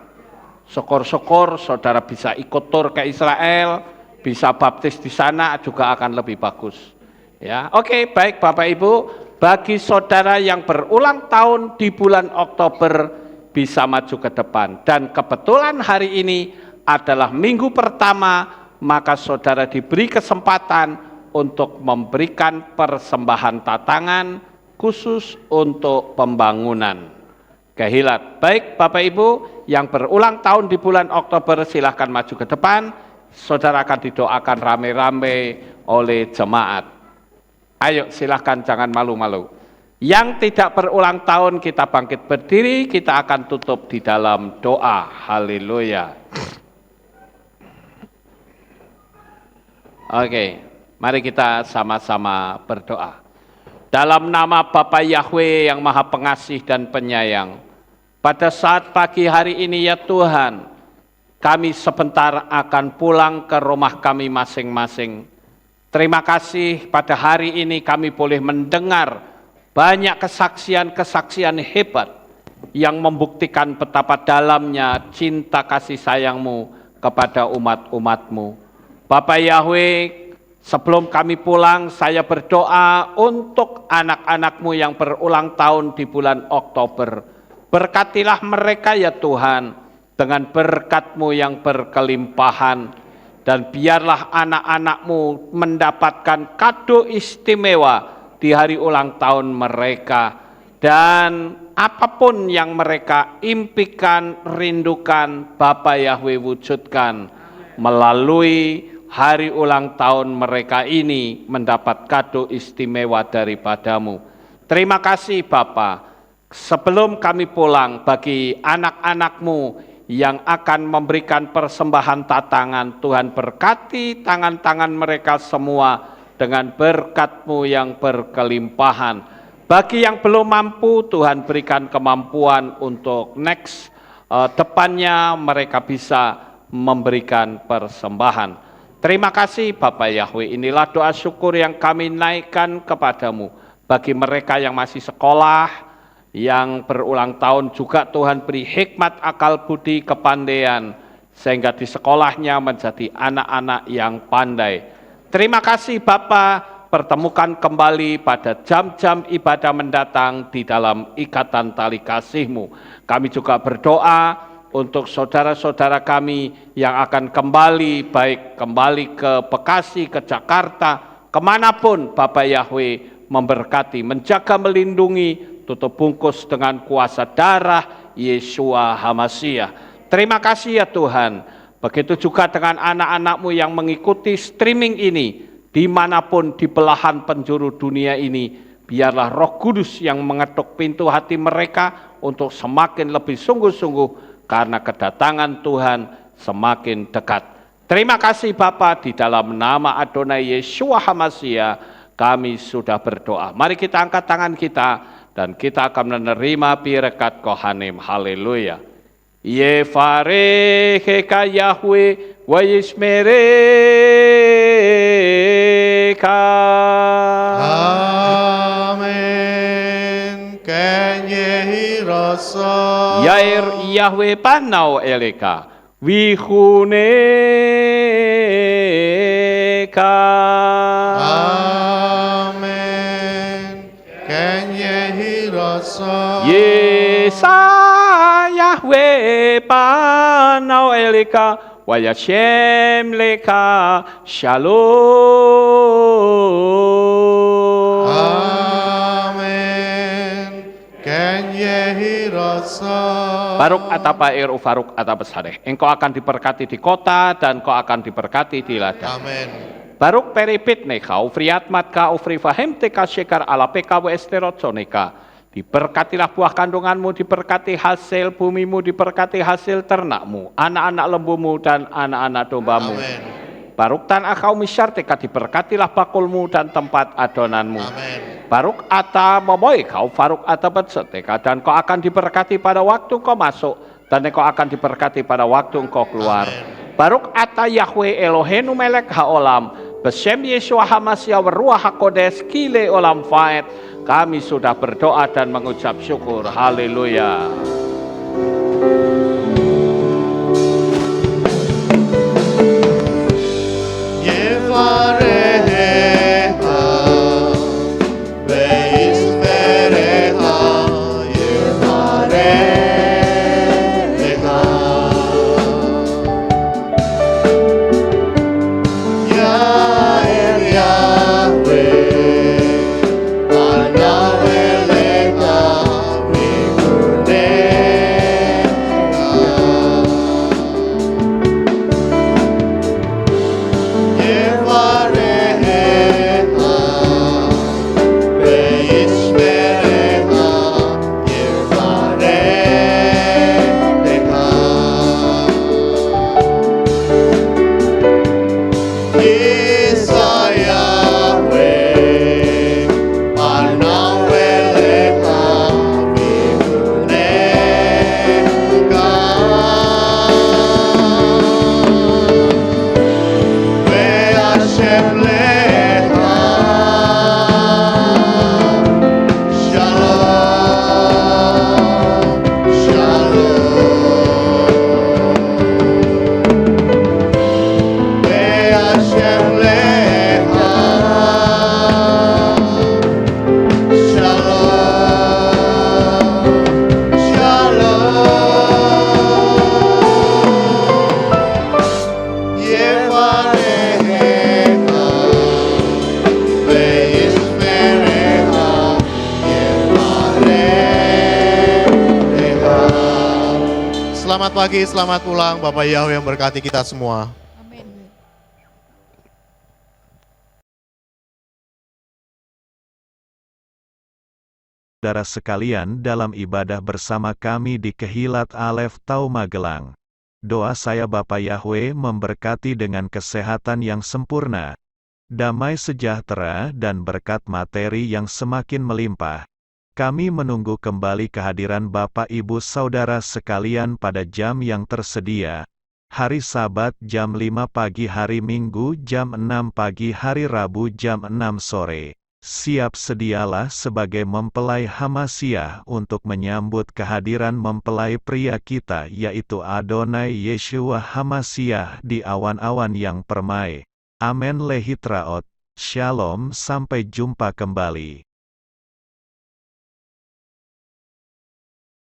Syukur-syukur saudara bisa ikut tur ke Israel, bisa baptis di sana juga akan lebih bagus. Ya, oke, baik Bapak Ibu, bagi saudara yang berulang tahun di bulan Oktober bisa maju ke depan, dan kebetulan hari ini adalah minggu pertama, maka saudara diberi kesempatan untuk memberikan persembahan tatangan khusus untuk pembangunan Kehilat. Baik Bapak Ibu yang berulang tahun di bulan Oktober, silahkan maju ke depan, saudara akan didoakan rame-rame oleh jemaat. Ayo silahkan, jangan malu-malu. Yang tidak berulang tahun kita bangkit berdiri, kita akan tutup di dalam doa. Haleluya. Oke, mari kita sama-sama berdoa. Dalam nama Bapa Yahweh yang Maha Pengasih dan Penyayang, pada saat pagi hari ini ya Tuhan, kami sebentar akan pulang ke rumah kami masing-masing. Terima kasih pada hari ini kami boleh mendengar banyak kesaksian-kesaksian hebat yang membuktikan betapa dalamnya cinta kasih sayang-Mu kepada umat-umat-Mu. Bapak Yahweh, sebelum kami pulang, saya berdoa untuk anak-anak-Mu yang berulang tahun di bulan Oktober. Berkatilah mereka ya Tuhan, dengan berkat-Mu yang berkelimpahan, dan biarlah anak-anak-Mu mendapatkan kado istimewa di hari ulang tahun mereka, dan apapun yang mereka impikan, rindukan, Bapa Yahweh wujudkan melalui hari ulang tahun mereka ini, mendapat kado istimewa daripada-Mu. Terima kasih Bapa. Sebelum kami pulang, bagi anak-anak-Mu yang akan memberikan persembahan tatangan, Tuhan berkati tangan-tangan mereka semua dengan berkat-Mu yang berkelimpahan. Bagi yang belum mampu, Tuhan berikan kemampuan untuk next depannya mereka bisa memberikan persembahan. Terima kasih Bapak Yahweh, inilah doa syukur yang kami naikkan kepadamu. Bagi mereka yang masih sekolah, yang berulang tahun juga Tuhan beri hikmat, akal budi, kepandaian, sehingga di sekolahnya menjadi anak-anak yang pandai. Terima kasih Bapa, pertemukan kembali pada jam-jam ibadah mendatang di dalam ikatan tali kasih-Mu. Kami juga berdoa untuk saudara-saudara kami yang akan kembali, baik kembali ke Bekasi, ke Jakarta, kemanapun Bapak Yahweh memberkati, menjaga, melindungi, tutup bungkus dengan kuasa darah Yeshua HaMashiach. Terima kasih ya Tuhan. Begitu juga dengan anak-anak-Mu yang mengikuti streaming ini, dimanapun di belahan penjuru dunia ini, biarlah Roh Kudus yang mengetuk pintu hati mereka untuk semakin lebih sungguh-sungguh, karena kedatangan Tuhan semakin dekat. Terima kasih Bapa, di dalam nama Adonai Yeshua HaMashiach kami sudah berdoa. Mari kita angkat tangan kita, dan kita akan menerima berkat Kohanim. Haleluya. Yevarecheka Yahweh וישמרך. 아멘. ken yehi rasa. Yair Yahweh panau eleka, wihuneka. 아멘. ken yehi rasa. Yesa Yahweh panau eleka, wayashem leka shalom. 아멘. ken yehi rasa. Baruk atapair ufaruk atapesareh. Engkau akan diberkati di kota dan kau akan diberkati di ladang. 아멘. Baruk peripit neka, ufriat matka, ufri fahem teka syekar ala peka wa esterotsonika. Diberkatilah buah kandunganmu, diberkati hasil bumimu, diberkati hasil ternakmu, anak-anak lembumu dan anak-anak dombamu. Amen. Baruk tanah kau misyarteka, diberkatilah bakulmu dan tempat adonanmu. Amen. Baruk ata momoy kau faruk ata betseteka, dan kau akan diberkati pada waktu kau masuk, dan kau akan diberkati pada waktu engkau keluar. Amen. Baruk ata Yahweh Elohenu melek haolam, besem Yeshua Hamasya Ruach HaKodes kile olam faed. Kami sudah berdoa dan mengucap syukur. Haleluya. Selamat pagi, selamat pulang Bapak Yahweh yang berkati kita semua. Saudara sekalian, dalam ibadah bersama kami di Kehilat Alef Tau Magelang. Doa saya Bapak Yahweh memberkati dengan kesehatan yang sempurna, damai sejahtera dan berkat materi yang semakin melimpah. Kami menunggu kembali kehadiran Bapak Ibu Saudara sekalian pada jam yang tersedia. Hari Sabat jam 5 pagi, hari Minggu jam 6 pagi, hari Rabu jam 6 sore. Siap sedialah sebagai mempelai Hamasya untuk menyambut kehadiran mempelai pria kita yaitu Adonai Yeshua Hamasya di awan-awan yang permai. Amen lehitraot. Shalom, sampai jumpa kembali.